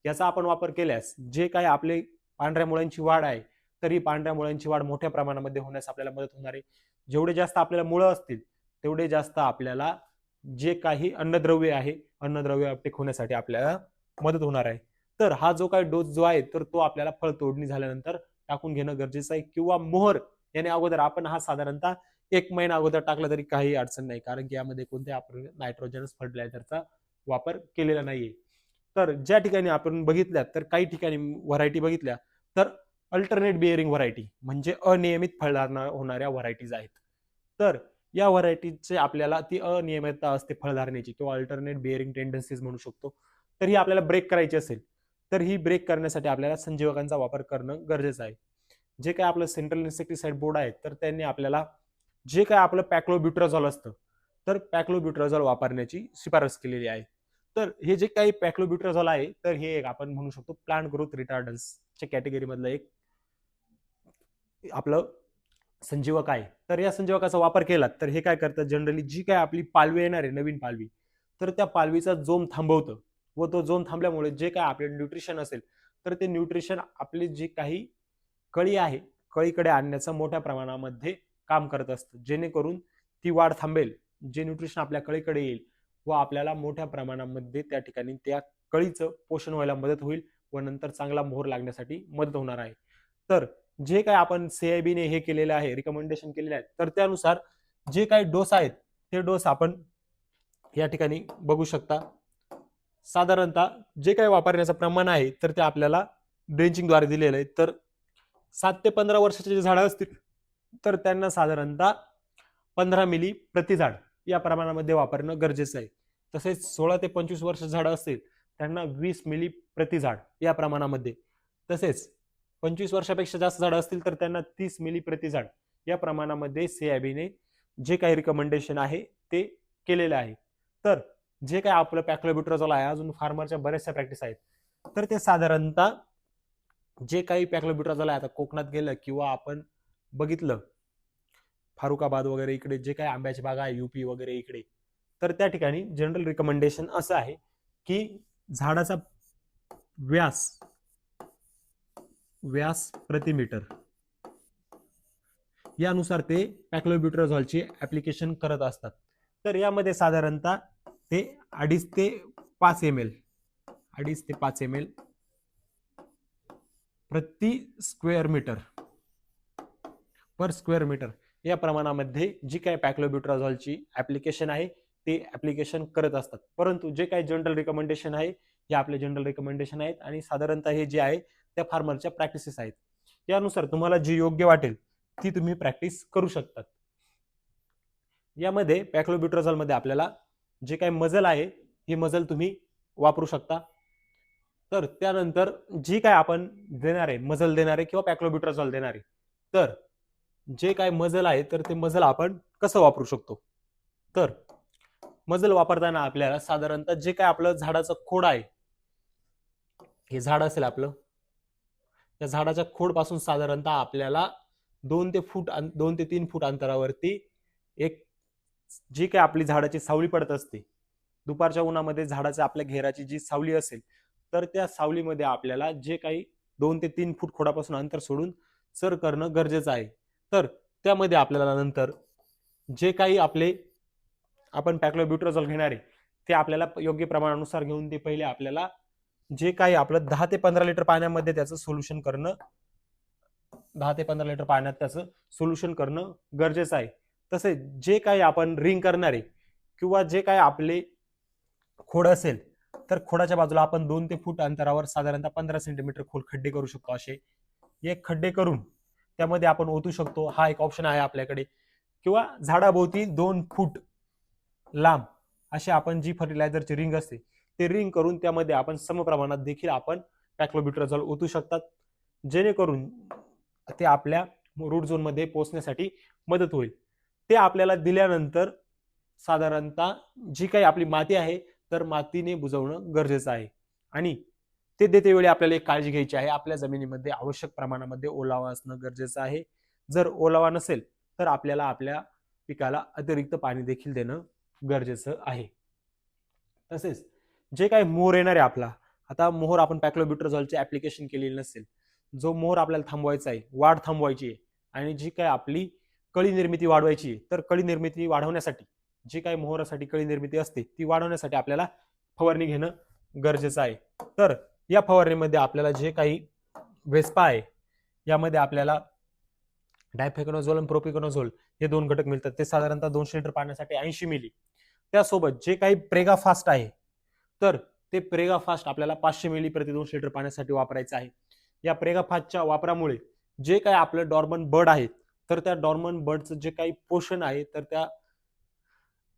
याचा आपण वापर केल्यास जे काही आपले पांढऱ्या मुळांची वाढ आहे, तर ही पांढऱ्या मुळांची वाढ मोठ्या प्रमाणामध्ये होण्यास आपल्याला मदत होणार आहे. जेवढे जास्त आपल्याला मुळं असतील, तेवढे जास्त आपल्याला जे काही अन्नद्रव्य आहे, अन्नद्रव्य अपटेक होण्यासाठी आपल्याला मदत होणार आहे. तर हा जो काही डोस जो आहे, तर तो आपल्याला फळ तोडणी झाल्यानंतर टाकून घेणं गरजेचं आहे, किंवा मोहर याने अगोदर आपण हा साधारणतः 1 महिना अगोदर टाकला तरी काही अडचण नाही, कारण की यामध्ये कोणत्या आपण नायट्रोजनस फर्टिलायझरचा वापर केलेला नाहीये. तर ज्या ठिकाणी आपण बघितल्या, तर काही ठिकाणी व्हरायटी बघितल्या, तर अल्टरनेट बिअरिंग व्हरायटी म्हणजे अनियमित फळधारणा होणाऱ्या व्हरायटीज आहेत. तर या व्हरायटीचे आपल्याला ती अनियमितता असते फळधारणेची, किंवा अल्टरनेट बिअरिंग टेंडन्सीज म्हणू शकतो. तर ही आपल्याला ब्रेक करायची असेल, तर ही ब्रेक करण्यासाठी आपल्याला संजीवकांचा वापर करणं गरजेचं आहे. जे काही आपलं सेंट्रल इन्सेक्टिसाइड बोर्ड आहे, तर त्यांनी आपल्याला जे काय आपलं पॅक्लोब्युट्राझॉल असतं, तर पॅक्लोब्युट्राझॉल वापरण्याची शिफारस केलेली आहे. तर हे जे काही पॅक्लोब्युट्राझॉल आहे, तर हे एक आपण म्हणू शकतो प्लांट ग्रोथ रिटार्डन्सच्या कॅटेगरी मधलं एक आपलं संजीवक आहे. तर या संजीवकाचा वापर केला तर हे काय करतं, जनरली जी काय आपली पालवी येणार आहे, नवीन पालवी, तर त्या पालवीचा जोम थांबवतं, व तो जोम थांबल्यामुळे जे काय आपले न्यूट्रिशन असेल, तर ते न्यूट्रिशन आपली जी काही कळी आहे, कळीकडे आणण्याचं मोठ्या प्रमाणामध्ये काम करत असतं, जेणेकरून ती वाढ थांबेल, जे न्यूट्रिशन आपल्या कळीकडे येईल व आपल्याला मोठ्या प्रमाणामध्ये त्या ठिकाणी त्या कळीचं पोषण व्हायला मदत होईल, व नंतर चांगला मोहर लागण्यासाठी मदत होणार आहे. तर जे काय आपण सीआयबीने हे केलेलं आहे, रिकमेंडेशन केलेले आहेत, तर त्यानुसार जे काही डोस आहेत, ते डोस आपण या ठिकाणी बघू शकता. साधारणतः जे काही वापरण्याचं प्रमाण आहे, तर ते आपल्याला ड्रेंचिंगद्वारे दिलेलं आहे. तर 7 ते 15 वर्षाचे जे झाडं असतील, तर त्यांना साधारणतः 15 मिली प्रति झाड या प्रमाणामध्ये वापरणं गरजेचं आहे. तसेच 16 ते 25 वर्ष झाडं असतील, त्यांना 20 मिली प्रति झाड या प्रमाणामध्ये, तसेच 25 वर्षापेक्षा जास्त झाडं असतील तर त्यांना 30 मिली प्रति झाड या प्रमाणामध्ये सीआयबीने जे काही रिकमेंडेशन आहे ते केलेलं आहे. तर जे काही आपलं पॅक्लोब्युट्राझॉल आहे, अजून फार्मरच्या बऱ्याचशा प्रॅक्टिस आहेत, तर ते साधारणतः जे काही पॅक्लोब्युट्राझॉल आहे, आता कोकणात गेलं किंवा आपण बघितलं फारुखाबाद वगैरे इकडे जे काही आंब्याची बागा आहे, यूपी वगैरे इकडे, तर त्या ठिकाणी जनरल रिकमेंडेशन असं आहे की झाडाचा व्यास प्रति मीटर यानुसार ते पॅक्लोब्युट्राझॉलची ऍप्लिकेशन करत असतात. तर यामध्ये साधारणतः ते 2.5 ते 5 ml प्रति स्क्वेअर मीटर पर स्क्वेअर मीटर या प्रमाणामध्ये जी काही पॅक्लोब्युट्राझॉलची ऍप्लिकेशन आहे ते ऍप्लिकेशन करत असतात. परंतु जे काही जनरल रिकमेंडेशन आहे हे आपले जनरल रिकमेंडेशन आहेत आणि साधारणतः हे जे आहे त्या फार्मरच्या प्रॅक्टिसेस आहेत. यानुसार तुम्हाला जी योग्य वाटेल ती तुम्ही प्रॅक्टिस करू शकतात. यामध्ये पॅक्लोब्युट्राझॉल मध्ये आपल्याला जे काही मजल आहे ही मजल तुम्ही वापरू शकता. तर त्यानंतर जी काय आपण देणारे मजल देणारे किंवा पॅक्लोब्युट्राझॉल देणारे, तर जे काय मजल आहे तर ते मजल आपण कसं वापरू शकतो. तर मजल वापरताना आपल्याला साधारणतः जे काय आपलं झाडाचं खोड आहे, हे झाड असेल आपलं, त्या झाडाच्या खोड पासून साधारणतः आपल्याला 2 ते 3 फूट अंतरावरती एक जी काय आपली झाडाची सावली पडत असते, दुपारच्या उन्हामध्ये झाडाच्या आपल्या घेराची जी सावली असेल तर त्या सावलीमध्ये आपल्याला जे काही 2 ते 3 फूट खोडापासून अंतर सोडून सर करणं गरजेचं आहे. तर त्यामध्ये आपल्याला नंतर जे काही आपण पॅक्लोब्युट्राझॉल घेणारे ते आपल्याला योग्य प्रमाणानुसार घेऊन ते पहिले आपल्याला जे काही आपलं 10 ते 15 लिटर पाण्यामध्ये त्याचं सोल्युशन करणं 10 ते 15 लिटर पाण्यात त्याचं सोल्युशन करणं गरजेचं आहे. तसे जे काही आपण रिंग करणारे किंवा जे काही आपले खोड असेल तर खोडाच्या बाजूला आपण 2 ते फूट अंतरावर साधारणतः 15 सेंटीमीटर खोल खड्डे करू शकतो. असे एक खड्डे करून त्यामध्ये आपण ओतू शकतो. हा एक ऑप्शन आहे आपल्याकडे. किंवा झाडाभोवती 2 फूट लांब असे आपण जी फर्टिलायझरची रिंग असते ते रिंग करून त्यामध्ये आपण समप्रमाणात देखील आपण पॅक्लोब्युट्राझॉल ओतू शकतात, जेणेकरून ते आपल्या रूट झोन मध्ये पोहोचण्यासाठी मदत होईल. ते आपल्याला दिल्यानंतर साधारणतः जी काही आपली माती आहे तर मातीने बुजवणं गरजेचं आहे. आणि ते देते वेळी आपल्याला एक काळजी घ्यायची आहे, आपल्या जमिनीमध्ये आवश्यक प्रमाणामध्ये ओलावा असणं गरजेचं आहे. जर ओलावा नसेल तर आपल्याला आपल्या पिकाला अतिरिक्त पाणी देखील देणं गरजेचं आहे. तसेच जे काही मोहर येणार आहे आपला, आता मोहर आपण पॅक्लोब्युट्राझॉलची ऍप्लिकेशन केलेली नसेल, जो मोहर आपल्याला थांबवायचा आहे, वाढ थांबवायची आहे आणि जी काही आपली कळी निर्मिती वाढवायची आहे, तर कळी निर्मिती वाढवण्यासाठी जी काही मोहरासाठी कळी निर्मिती असते ती वाढवण्यासाठी आपल्याला फवारणी घेणं गरजेचं आहे. तर या फवारणीमध्ये आपल्याला जे काही वेस्पा आहे यामध्ये आपल्याला डायफेकॅनोझोल आणि प्रोपिकॅनोझोल हे 2 घटक मिळतात. ते साधारणतः 200 लिटर पाण्यासाठी 80 मिली. त्यासोबत जे काही प्रेगा फास्ट आहे तर ते प्रेगा फास्ट आपल्याला 500 मिली प्रति 200 लिटर पाण्यासाठी वापरायचं आहे. या प्रेगा फास्टच्या वापरामुळे जे काही आपलं डॉर्मन बर्ड आहे तर त्या डॉर्मन बर्डचं जे काही पोषण आहे तर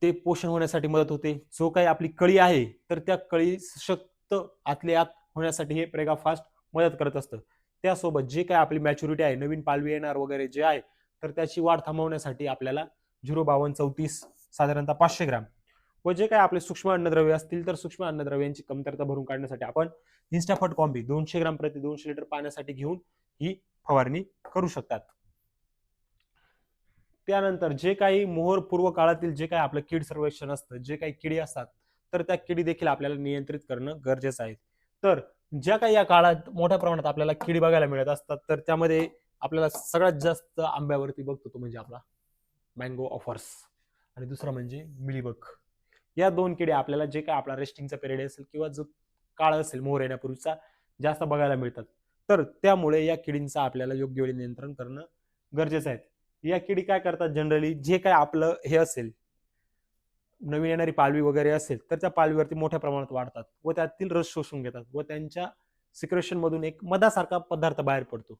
ते पोषण होण्यासाठी मदत होते. जो काही आपली कळी आहे तर त्या कळी सशक्त आतले आत होण्यासाठी हे प्रेगा फास्ट मदत करत असतं. त्यासोबत जे काही आपली मॅच्युरिटी आहे, नवीन पालवी येणार वगैरे जे आहे तर त्याची वाढ थांबवण्यासाठी आपल्याला 05234 साधारणतः 500 ग्रॅम व जे काही आपले सूक्ष्म अन्नद्रव्य असतील तर सूक्ष्म अन्नद्रव्यांची कमतरता भरून काढण्यासाठी आपण इन्स्टाफट कॉम्बी 200 ग्रॅम प्रति 200 लिटर पाण्यासाठी घेऊन ही फवारणी करू शकतात. त्यानंतर जे काही मोहर पूर्व काळातील जे काही आपलं कीड सर्वेक्षण असतं, जे काही किडी असतात तर त्या किडी देखील आपल्याला नियंत्रित करणं गरजेचं आहे. तर ज्या काही या काळात मोठ्या प्रमाणात आपल्याला किडी बघायला मिळत असतात तर त्यामध्ये आपल्याला सगळ्यात जास्त आंब्यावरती बघतो तो म्हणजे आपला मँगो ऑफर्स आणि दुसरा म्हणजे मिलीबग. या 2 किडे आपल्याला जे काय आपला रेस्टिंगचा पिरियड असेल किंवा जो काळ असेल मोहर येण्यापूर्वीचा जास्त बघायला मिळतात. तर त्यामुळे या किडींचा आपल्याला योग्य वेळी नियंत्रण करणं गरजेचं आहे. या किडी काय करतात, जनरली जे काय आपलं हे असेल नवीन येणारी पालवी वगैरे असेल तर त्या पालवीवरती मोठ्या प्रमाणात वाढतात व त्यातील रस शोषून घेतात व त्यांच्या सिक्रेशन मधून एक मधासारखा पदार्थ बाहेर पडतो.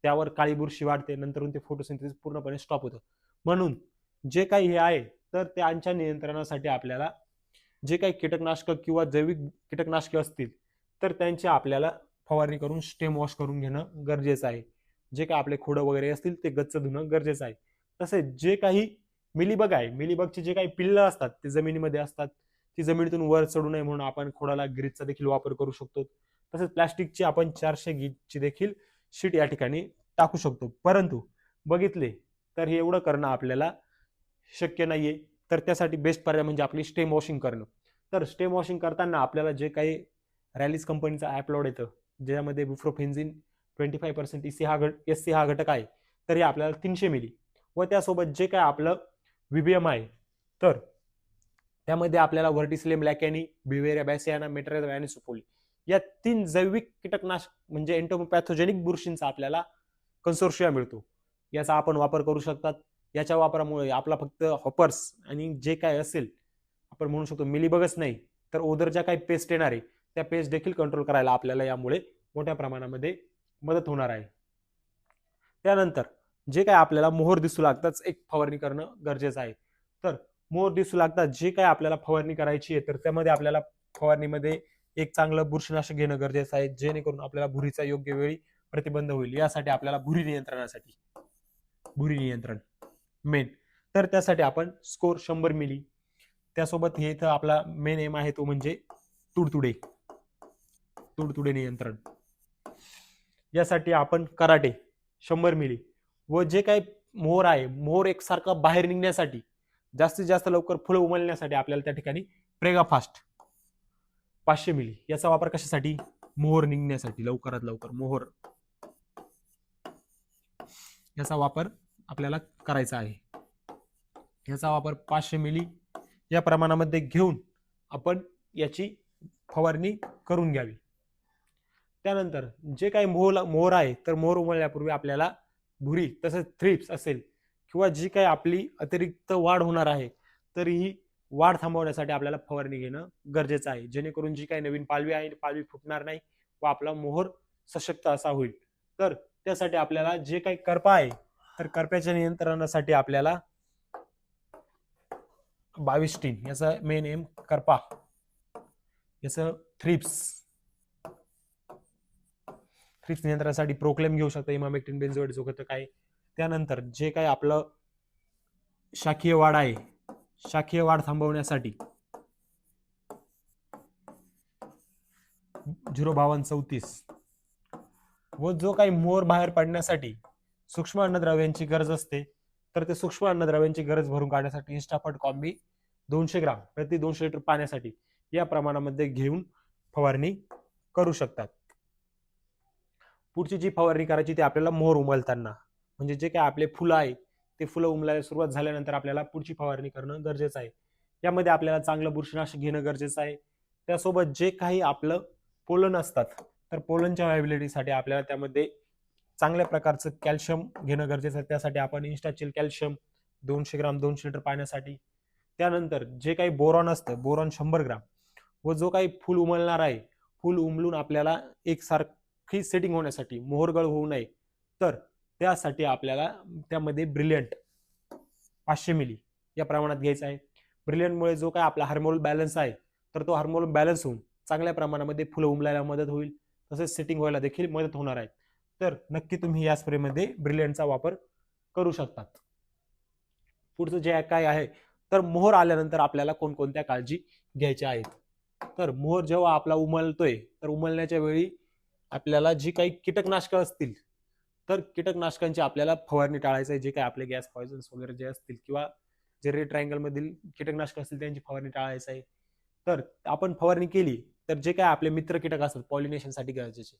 त्यावर काळी बुरशी वाढते, नंतर ते फोटोसिंथेसिस पूर्णपणे स्टॉप होतं. म्हणून जे काही हे आहे तर त्यांच्या नियंत्रणासाठी आपल्याला जे काही कीटकनाशक किंवा जैविक कीटकनाशके असतील तर त्यांची आपल्याला फवारणी करून स्टेम वॉश करून घेणं गरजेचं आहे. जे काही आपले खोडं वगैरे असतील ते गच्च धुणं गरजेचं आहे. तसेच जे काही मिलीबग आहे, मिलीबगचे जे काही पिल्लं असतात ते जमिनीमध्ये असतात, ती जमिनीतून वर चढू नये म्हणून आपण खोडाला ग्रीजचा देखील वापर करू शकतो. तसेच प्लास्टिकची आपण 400 गीजची देखील शीट या ठिकाणी टाकू शकतो. परंतु बघितले तर हे एवढं करणं आपल्याला शक्य नाहीये. तर त्यासाठी बेस्ट पर्याय म्हणजे आपली स्टेम वॉशिंग करणं. तर स्टेम वॉशिंग करताना आपल्याला जे काही रॅलीस कंपनीचा ॲपलोड येतं, ज्यामध्ये बुफ्रोफेन्झिन 25% एससी हा घटक आहे, तर हे आपल्याला 300 मिली व त्यासोबत जे काय आपलं व्हीबीएम आहे, तर त्यामध्ये आपल्याला व्हर्टिसिलियम लॅकॅनी, बिवेरिया बॅसियाना, मेट्रायझोम ॲनिसोफोली या 3 जैविक कीटकनाशक म्हणजे एंटोमोपॅथोजेनिक बुरशींचा आपल्याला कन्सोर्शिया मिळतो. याचा आपण वापर करू शकतात. याच्या वापरामुळे आपला फक्त हॉपर्स आणि जे काय असेल आपण म्हणू शकतो मिलीबगच नाही, तर ओदर ज्या काही पेस्ट येणार आहे त्या पेस्ट देखील कंट्रोल करायला आपल्याला यामुळे मोठ्या प्रमाणामध्ये मदत होणार आहे. त्यानंतर जे काय आपल्याला मोहर दिसू लागताच एक फवारणी करणं गरजेचं आहे. तर मोहर दिसू लागतात जे काय आपल्याला फवारणी करायची आहे, तर त्यामध्ये आपल्याला फवारणीमध्ये एक चांगलं बुरशीनाशक घेणं गरजेचं आहे, जेणेकरून आपल्याला भुरीचा योग्य वेळी प्रतिबंध होईल. यासाठी आपल्याला भुरी नियंत्रण मेन, तर त्यासाठी आपण स्कोर 100 मिली, त्यासोबत हे इथं आपला मेन एम आहे तो म्हणजे तुडतुडे नियंत्रण. यासाठी आपण कराटे 100 मिली व जे काही मोहर आहे, मोहर एकसारखा बाहेर निघण्यासाठी जास्तीत जास्त लवकर फुलं उमलण्यासाठी आपल्याला त्या ठिकाणी प्रेगा फास्ट 500 मिली याचा वापर कशासाठी? मोहर निघण्यासाठी, लवकरात लवकर मोहर याचा वापर आपल्याला करायचा आहे. याचा वापर 500 मिली या प्रमाणामध्ये घेऊन आपण याची फवारणी करून घ्यावी. त्यानंतर जे काही मोहर आहे, तर मोहर उमलण्यापूर्वी आपल्याला भुरी तसंच थ्रिप्स असेल किंवा जी काही आपली अतिरिक्त वाढ होणार आहे, तर ही वाढ थांबवण्यासाठी आपल्याला फवारणी घेणं गरजेचं आहे, जेणेकरून जी काही नवीन पालवी आहे पालवी फुटणार नाही व आपला मोहर सशक्त असा होईल. तर त्यासाठी आपल्याला जे काही करपा आहे, तर करप्याच्या नियंत्रणासाठी आपल्याला 22 याचा मेन एम करपा, याचं थ्रिप्स नियंत्रणासाठी प्रोक्लेम घेऊ शकता, इमामेक्टिन बेन्झोएट जो घटक आहे. त्यानंतर जे काही आपलं शाखीय वाढ आहे, शाखीय वाढ थांबवण्यासाठी 05234 व जो काही मोहर बाहेर पडण्यासाठी सूक्ष्म अन्नद्रव्यांची गरज असते, तर ते सूक्ष्म अन्नद्रव्यांची गरज भरून काढण्यासाठी इन्स्टाफर्ट कॉम्बी 200 ग्राम प्रति 200 लिटर पाण्यासाठी या प्रमाणामध्ये घेऊन फवारणी करू शकतात. पुढची जी फवारणी करायची ती आपल्याला मोहर उमलताना, म्हणजे जे काही आपले फुलं आहे ते फुलं उमलायला सुरुवात झाल्यानंतर आपल्याला पुढची फवारणी करणं गरजेचं आहे. यामध्ये आपल्याला चांगलं बुरशीनाशक घेणं गरजेचं आहे. त्यासोबत जे काही आपलं पोलन असतात, तर पोलनच्या अवेलेबिलिटीसाठी आपल्याला त्यामध्ये चांगल्या प्रकारचं कॅल्शियम घेणं गरजेचं आहे. त्यासाठी आपण इन्स्टाचिल कॅल्शियम 200 ग्राम 200 लिटर पाण्यासाठी. त्यानंतर जे काही बोरॉन असतं, बोरॉन 100 ग्राम व जो काही फुल उमलणार आहे, फुल उमलून आपल्याला एकसारखी सेटिंग होण्यासाठी, मोहरगळ होऊ नये, तर त्यासाठी आपल्याला त्यामध्ये ब्रिलियंट 500 मिली या प्रमाणात घ्यायचा आहे. ब्रिलियंटमुळे जो काय आपला हार्मोनल बॅलन्स आहे, तर तो हार्मोनल बॅलन्स होऊन चांगल्या प्रमाणामध्ये फुलं उमलायला मदत होईल, तसेच सेटिंग व्हायला देखील मदत होणार आहे. तर नक्की तुम्ही या स्प्रेमध्ये ब्रिलियंटचा वापर करू शकतात. पुढचं जे काय आहे, तर मोहर आल्यानंतर आपल्याला कोणकोणत्या काळजी घ्यायच्या आहेत. तर मोहर जेव्हा आपला उमलतोय, तर उमलण्याच्या वेळी आपल्याला जी काही कीटकनाशकं असतील, तर कीटकनाशकांची आपल्याला फवारणी टाळायचं आहे. जे काही आपले गॅस पॉयझन्स वगैरे जे असतील किंवा जे रेड ट्रायंगल मधील कीटकनाशक असतील त्यांची फवारणी टाळायचं आहे. तर आपण फवारणी केली तर जे काय आपले मित्र कीटक असतात पॉलिनेशनसाठी गरजेचे,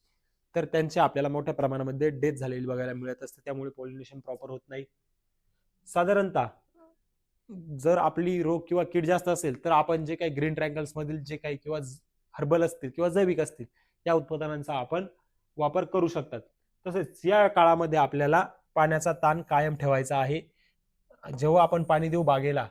तर त्यांचे आपल्याला मोठ्या प्रमाणामध्ये डेथ झालेली बघायला मिळत असते, त्यामुळे पॉलिनेशन प्रॉपर होत नाही. साधारणतः जर आपली रोग किंवा कीड जास्त असेल, तर आपण जे काही ग्रीन ट्रायंगल्स मधील जे काही किंवा हर्बल असतील किंवा जैविक असतील या उत्पादनांचा आपण वापर करू शकतात. तसेच या काळामध्ये आपल्याला पाण्याचा ताण कायम ठेवायचा आहे. जेव्हा आपण पाणी देऊ बागेला,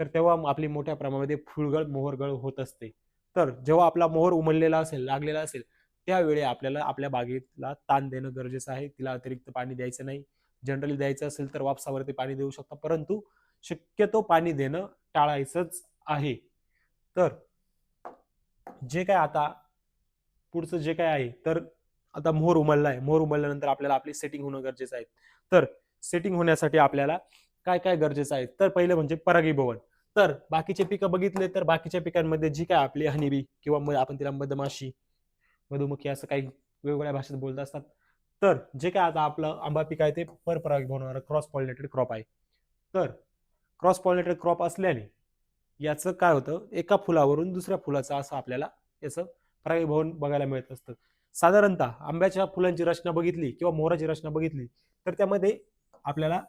तर तेव्हा आपली मोठ्या प्रमाणामध्ये फुलगळ मोहरगळ होत असते. तर जेव्हा आपला मोहर उमललेला असेल, लागलेला असेल, त्यावेळी आपल्याला आपल्या बागेला ताण देणं गरजेचं आहे. तिला अतिरिक्त पाणी द्यायचं नाही. जनरली द्यायचं असेल तर वापसावरती पाणी देऊ शकता, परंतु शक्यतो पाणी देणं टाळायचंच आहे. तर जे काय आता पुढचं जे काय आहे, तर आता मोहर उमलला आहे. मोहर उमलल्यानंतर आपल्याला आपली सेटिंग होणं गरजेचं आहे. तर सेटिंग होण्यासाठी आपल्याला काय काय गरजेचं आहे, तर पहिलं म्हणजे परागीभवन. तर बाकीचे पिकं बघितले तर बाकीच्या पिकांमध्ये जी काय आपली हनीबी किंवा आपण तिला मधमाशी, मधुमक्खी असं काही वेगवेगळ्या भाषेत बोलत असतात. तर जे काय आता आपलं आंबा पीक आहे ते परपरागीभवन क्रॉस पॉलिनेटेड क्रॉप आहे. तर क्रॉस पॉलिनेटेड क्रॉप असल्याने याचं काय होतं, एका फुलावरून दुसऱ्या फुलाचं असं आपल्याला याचं परागीभवन बघायला मिळत असतं. साधारणतः आंब्याच्या फुलांची रचना बघितली किंवा मोहराची रचना बघितली तर त्यामध्ये आपल्याला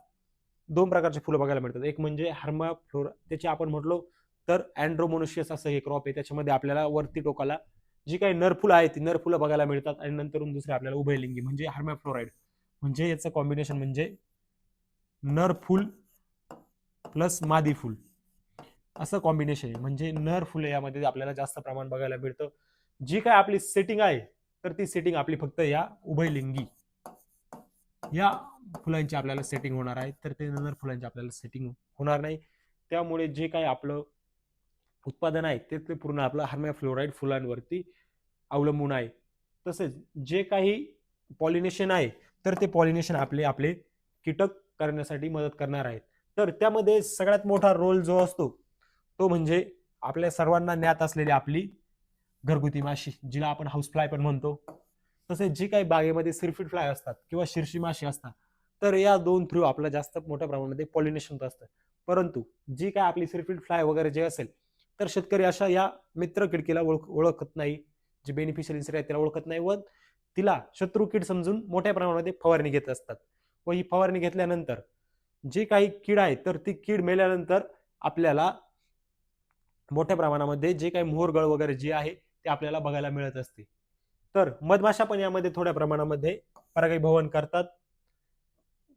दोन प्रकारचे फुलं बघायला मिळतात. एक म्हणजे हर्माफ्लोरा, त्याची आपण म्हटलो तर अँड्रोमोनोशियस असं हे क्रॉप आहे. त्याच्यामध्ये आपल्याला वरती टोकाला जी काही नरफुलं आहेत ती नरफुलं बघायला मिळतात आणि नंतरून दुसरे आपल्याला उभयलिंगी म्हणजे हर्माफ्लोराइड, म्हणजे याचं कॉम्बिनेशन म्हणजे नरफुल प्लस मादी फुल असं कॉम्बिनेशन आहे. म्हणजे नर फुले यामध्ये आपल्याला जास्त प्रमाण बघायला मिळतं. जी काय आपली सेटिंग आहे तर ती सेटिंग आपली फक्त या उभयलिंगी या फुलांची आपल्याला सेटिंग होणार आहे, तर ते नर फुलांची आपल्याला सेटिंग होणार नाही. त्यामुळे जे काही आपलं उत्पादन आहे ते पूर्ण आपलं हर्माफ्लोराइड फुलांवरती अवलंबून आहे. तसेच जे काही पॉलिनेशन आहे तर ते पॉलिनेशन आपले कीटक करण्यासाठी मदत करणार आहेत. तर त्यामध्ये सगळ्यात मोठा रोल जो असतो तो म्हणजे आपल्या सर्वांना ज्ञात असलेली आपली घरगुती माशी, जिला आपण हाऊस फ्लाय पण म्हणतो. तसेच जी काही बागेमध्ये सिरफिड फ्लाय असतात किंवा शिरशी माशी असतात तर या दोन थ्रू आपलं जास्त मोठ्या प्रमाणामध्ये पॉलिनेशन होत असतं. परंतु जी काय आपली सिरफिड फ्लाय वगैरे जे असेल तर शेतकरी अशा या मित्र किडकीला ओळखत नाही, जे बेनिफिशियल इन्सेक्ट आहे त्याला ओळखत नाही व तिला शत्रू कीड समजून मोठ्या प्रमाणामध्ये फवारणी घेत असतात. व ही फवारणी घेतल्यानंतर जे काही कीड आहे तर ती कीड मेल्यानंतर आपल्याला मोठ्या प्रमाणामध्ये जे काही मोहरगळ वगैरे जे आहे ते आपल्याला बघायला मिळत असते. तर मधमाशा पण यामध्ये थोड्या प्रमाणामध्ये परागीभवन करतात.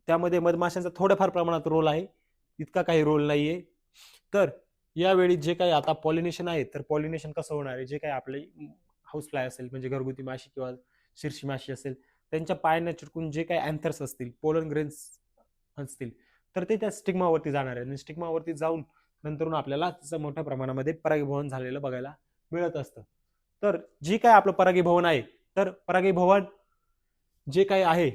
त्यामध्ये मधमाशांचा थोड्याफार प्रमाणात रोल आहे, इतका काही रोल नाहीये. तर यावेळी जे काही आता पॉलिनेशन आहे तर पॉलिनेशन कसं होणार आहे, जे काही आपले हाऊस फ्लाय असेल म्हणजे घरगुती माशी किंवा शिरशी माशी असेल त्यांच्या पायांना चिटकून जे काही अँथर्स असतील, पोलन ग्रेन्स असतील तर ते त्या स्टिग्मावरती जाणार आहे आणि स्टिग्मावरती जाऊन नंतरून आपल्याला त्याचं मोठ्या प्रमाणामध्ये परागीभवन झालेलं बघायला मिळत असतं. तर जे काय आपलं परागीभवन आहे तर परागीभवन जे काही आहे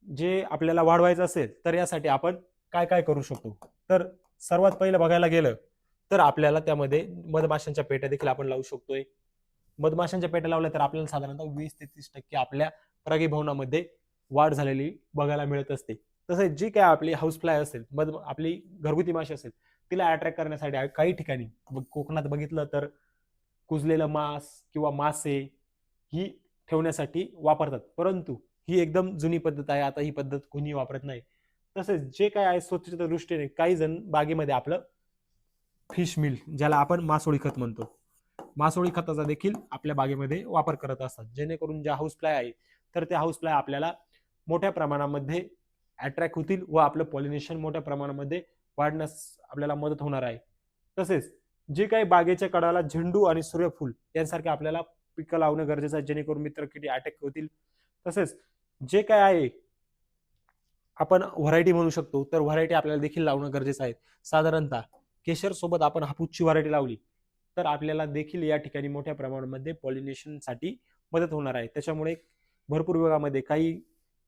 जे आपल्याला वाढवायचं असेल तर यासाठी आपण काय काय करू शकतो. तर सर्वात पहिलं बघायला गेलं तर आपल्याला त्यामध्ये मधमाशांच्या पेट्या देखील आपण लावू शकतोय. मधमाशांच्या पेट्या लावल्या तर आपल्याला साधारणतः 20 ते 30% आपल्या परागीभवनामध्ये वाढ झालेली बघायला मिळत असते. तसेच जी काय आपली हाऊस फ्लाय असेल, आपली घरगुती माशी असेल तिला अट्रॅक्ट करण्यासाठी काही ठिकाणी कोकणात बघितलं तर कुजलेलं मांस किंवा मासे ही ठेवण्यासाठी वापरतात. परंतु ही एकदम जुनी पद्धत आहे, आता ही पद्धत कोणी वापरत नाही. तसेच जे काय आहे स्वच्छतेच्या दृष्टीने काही जण बागेमध्ये आपलं फिश मिल, ज्याला आपण मासोळी खत म्हणतो, मासोळी खताचा देखील आपल्या बागेमध्ये वापर करत असतात, जेणेकरून ज्या हाऊस फ्लाय आहे तर त्या हाऊस फ्लाय आपल्याला मोठ्या प्रमाणामध्ये अट्रॅक्ट होतील व आपलं पॉलिनेशन मोठ्या प्रमाणामध्ये वाढण्यास आपल्याला मदत होणार आहे. तसेच जे काही बागेच्या कडाला झेंडू आणि सूर्यफूल यांसारखे आपल्याला पिकं लावणं गरजेचं आहे, जेणेकरून मित्र किडी अटॅक होतील. तसेच जे काय आहे आपण व्हरायटी म्हणू शकतो तर व्हरायटी आपल्याला देखील लावणं गरजेचं आहे. साधारणतः केशर सोबत आपण हापूसची व्हरायटी लावली तर आपल्याला देखील या ठिकाणी मोठ्या प्रमाणामध्ये पॉलिनेशनसाठी मदत होणार आहे. त्याच्यामुळे भरपूर वेळामध्ये काही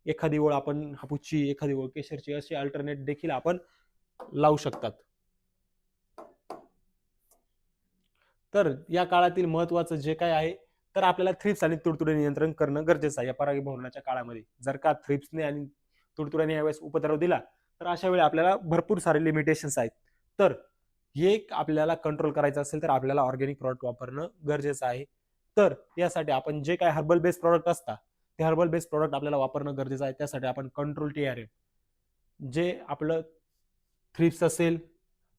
एखादी ओळ आपण हापूसची, एखादी ओळ केशरची अशी अल्टरनेट देखील आपण लावू शकतात. तर या काळातील महत्वाचं जे काय आहे तर आपल्याला थ्रिप्स आणि तुडतुडे नियंत्रण करणं गरजेचं आहे या परागीभवनाच्या काळामध्ये. जर का थ्रिप्सने आणि तुडतुड्याने यावेळेस उपद्रव दिला तर अशा वेळी आपल्याला भरपूर सारे लिमिटेशन्स आहेत. तर हे आपल्याला कंट्रोल करायचं असेल तर आपल्याला ऑर्गॅनिक प्रॉडक्ट वापरणं गरजेचं आहे. तर यासाठी आपण जे काय हर्बल बेस्ड प्रॉडक्ट असतात ते हर्बल बेस्ड प्रॉडक्ट आपल्याला वापरणं गरजेचं आहे. त्यासाठी आपण कंट्रोल TRM, जे आपलं थ्रिप्स असेल,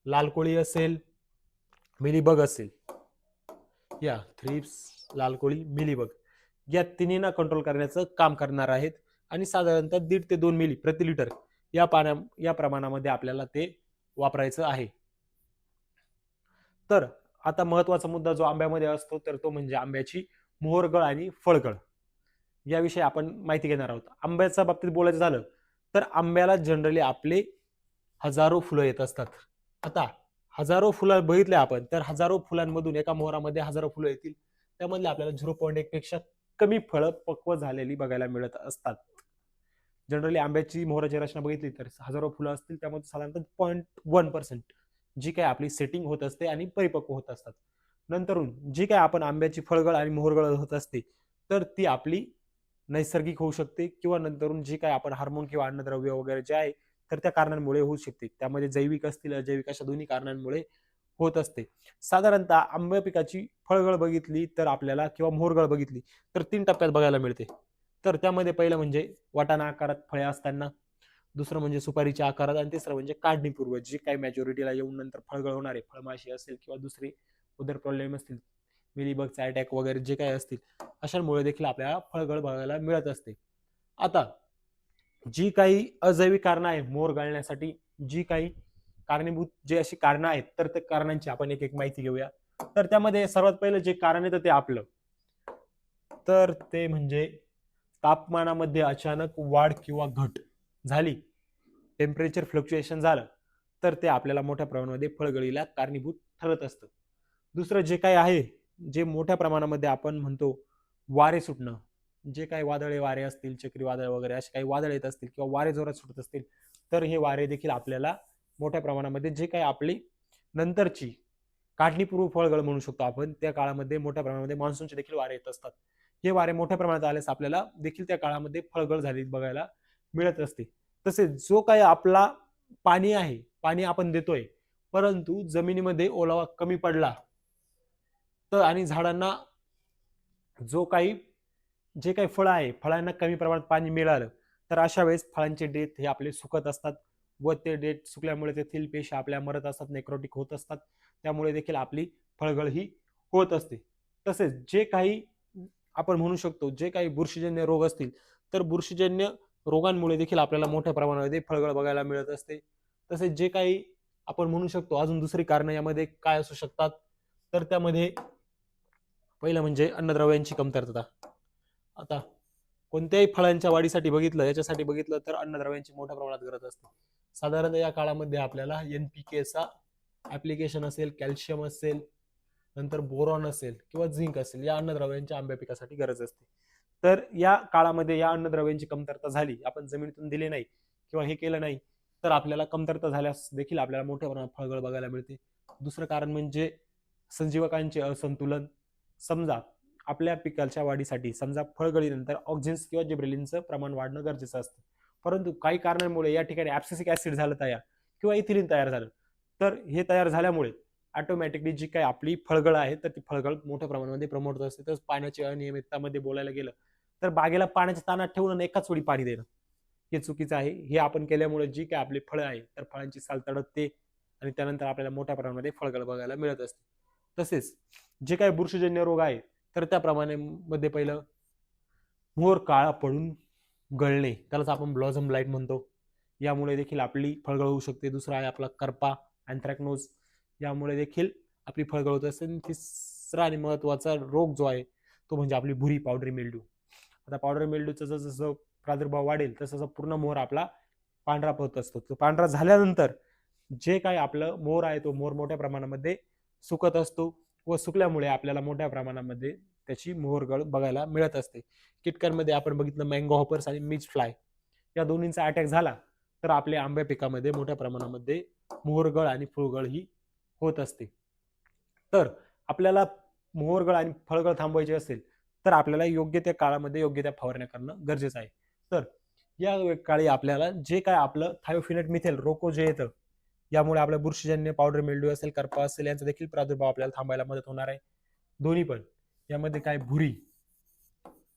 लाल कोळी असेल, मिलीबग असेल, या थ्रिप्स, लाल कोळी, मिलीबग या तिन्हींना कंट्रोल करण्याचं काम करणार आहेत आणि साधारणतः 1.5 ते 2 मिली प्रति लिटर या प्रमाणामध्ये आपल्याला ते वापरायचं आहे. तर आता महत्वाचा मुद्दा जो आंब्यामध्ये असतो तर तो म्हणजे आंब्याची मोहरगळ आणि फळगळ याविषयी आपण माहिती घेणार आहोत. आंब्याच्या बाबतीत बोलायचं झालं तर आंब्याला जनरली आपले हजारो फुलं येत असतात. आता हजारो फुलं बघितले आपण तर हजारो फुलांमधून एका मोहरामध्ये हजारो फुलं येतील, त्यामधले आपल्याला 0.1 पेक्षा कमी फळं पक्व झालेली बघायला मिळत असतात. जनरली आंब्याची मोहराची रचना बघितली तर हजारो फुलं असतील, त्यामध्ये साधारणतः 0.1% जी काही आपली सेटिंग होत असते आणि परिपक्व होत असतात. नंतरून जी काय आपण आंब्याची फळगळ आणि मोहरगळ होत असते तर ती आपली नैसर्गिक होऊ शकते किंवा नंतरून जी काय आपण हार्मोन किंवा अन्नद्रव्य वगैरे जे आहे तर त्या कारणांमुळे होऊ शकते. त्यामध्ये जैविक असतील अजैविक अशा दोन्ही कारणांमुळे होत असते. साधारणतः आंबा पिकाची फळगळ बघितली तर आपल्याला किंवा मोहरगळ बघितली तर 3 टप्प्यात बघायला मिळते. तर त्यामध्ये पहिलं म्हणजे वाटाणा आकारात फळे असताना, दुसरं म्हणजे सुपारीच्या आकारात आणि तिसरं म्हणजे काढणीपूर्व जे काही मॅच्युरिटीला येऊन नंतर फळगळ होणार आहे, फळमाशी असेल किंवा दुसरी उदर प्रॉब्लेम असतील, मिलीबगचा अटॅक वगैरे जे काही असतील, अशांमुळे देखील आपल्याला फळगळ बघायला मिळत असते. आता जी काही अजैविक कारणं आहेत मोहर गळण्यासाठी, जी काही कारणीभूत जे अशी कारणं आहेत, तर त्या कारणांची आपण एक एक माहिती घेऊया. तर त्यामध्ये सर्वात पहिलं जे कारण येतं ते आपलं, तर ते म्हणजे तापमानामध्ये अचानक वाढ किंवा घट झाली, टेम्परेचर फ्लक्च्युएशन झालं, तर ते आपल्याला मोठ्या प्रमाणामध्ये फळगळीला कारणीभूत ठरत असतं. दुसरं जे काही आहे, जे मोठ्या प्रमाणामध्ये आपण म्हणतो वारे सुटणं, जे काही वादळे वारे असतील, चक्रीवादळ वगैरे असे काही वादळ येत असतील किंवा वारे जोरात सुटत असतील, तर हे वारे देखील आपल्याला मोठ्या प्रमाणामध्ये जे काही आपली नंतरची काढणीपूर्व फळगळ म्हणू शकतो आपण, त्या काळामध्ये मोठ्या प्रमाणामध्ये मान्सूनचे देखील वारे येत असतात. हे वारे मोठ्या प्रमाणात आल्यास आपल्याला देखील त्या काळामध्ये फळगळ झाली बघायला मिळत असते. तसेच जो काही आपला पाणी आहे, पाणी आपण देतोय, परंतु जमिनीमध्ये ओलावा कमी पडला तर आणि झाडांना जो काही जे काही फळं आहे, फळांना कमी प्रमाणात पाणी मिळालं, तर अशा वेळेस फळांचे देठ हे आपले सुकत असतात व ते देठ सुकल्यामुळे तेथील पेशी आपल्या मरत असतात, नेक्रोटिक होत असतात. त्यामुळे देखील आपली फळगळ ही होत असते. तसेच जे काही आपण म्हणू शकतो, जे काही बुरशीजन्य रोग असतील, तर बुरशीजन्य रोगांमुळे देखील आपल्याला मोठ्या प्रमाणामध्ये फळगळ बघायला मिळत असते. तसेच जे काही आपण म्हणू शकतो अजून दुसरी कारणं यामध्ये काय असू शकतात, तर त्यामध्ये पहिलं म्हणजे अन्नद्रव्यांची कमतरता. आता कोणत्याही फळांच्या वाढीसाठी बघितलं, याच्यासाठी बघितलं तर अन्नद्रव्यांची मोठ्या प्रमाणात गरज असते. साधारणतः या काळामध्ये आपल्याला NPKचा ऍप्लिकेशन असेल, कॅल्शियम असेल, नंतर बोरॉन असेल किंवा झिंक असेल, या अन्नद्रव्यांच्या आंब्या पिकासाठी गरज असते. तर या काळामध्ये या अन्नद्रव्यांची कमतरता झाली, आपण जमिनीतून दिले नाही किंवा हे केलं नाही, तर आपल्याला कमतरता झाल्यास देखील आपल्याला मोठ्या प्रमाणात फळगळ बघायला मिळते. दुसरं कारण म्हणजे संजीवकांचे असंतुलन. समजा आपल्या पिकाच्या वाढीसाठी समजा फळगळीनंतर ऑक्झिन्स किंवा जिब्रेलिनचं प्रमाण वाढणं गरजेचं असतं, परंतु काही कारणांमुळे या ठिकाणी ऍब्सिसिक ऍसिड झालं तयार किंवा इथिलीन तयार झालं, तर हे तयार झाल्यामुळे ऑटोमॅटिकली जी काही आपली फळगळ आहे तर ती फळगळ मोठ्या प्रमाणामध्ये प्रमोट होत असते. तर पाण्याची अनियमिततामध्ये बोलायला गेलं तर बागेला पाण्याच्या तानात ठेवून एकाच वेळी पाणी देणं हे चुकीचं आहे. हे आपण केल्यामुळे जी काही आपली फळं आहे तर फळांची साल तडकते आणि त्यानंतर आपल्याला मोठ्या प्रमाणामध्ये फळगळ बघायला मिळत असते. तसेच जे काही बुरशीजन्य रोग आहे तर त्याप्रमाणे मध्ये पहिलं मोहर काळा पडून गळणे, त्यालाच आपण ब्लॉझम ब्लाइट म्हणतो, यामुळे देखील आपली फळगळ होऊ शकते. दुसरा आहे आपला करपा, अँथ्रॅकनोज, यामुळे देखील आपली फळगळ होत असते. तिसरा आणि महत्वाचा रोग जो आहे तो म्हणजे आपली भुरी, पावडरी मिल्ड्यू. आता पावडरी मिल्ड्यूचं जसं जसं प्रादुर्भाव वाढेल तसं पूर्ण मोहर आपला पांढरा होत असतो. तो पांढरा झाल्यानंतर जे काही आपलं मोहर आहे तो मोहर मोठ्या प्रमाणामध्ये सुकत असतो व सुकल्यामुळे आपल्याला मोठ्या प्रमाणामध्ये त्याची मोहरगळ बघायला मिळत असते. कीटकांमध्ये आपण बघितलं मँगो हॉपर्स आणि मिच फ्लाय, या दोन्हींचा अटॅक झाला तर आपल्या आंब्या पिकामध्ये मोठ्या प्रमाणामध्ये मोहरगळ आणि फुलगळ ही होत असते. तर आपल्याला मोहरगळ आणि फळगळ थांबवायची असेल तर आपल्याला योग्य त्या काळामध्ये योग्य त्या फवारण्या करणं गरजेचं आहे. तर या काळी आपल्याला जे काय आपलं थायोफिनेट मिथेल रोको जे येतं, यामुळे आपल्या बुरशीजन्य पावडर मिल्ड्यू असेल, करपा असेल, यांचा देखील प्रादुर्भाव आपल्याला थांबायला मदत होणार आहे. दोन्ही पण यामध्ये काय भुरी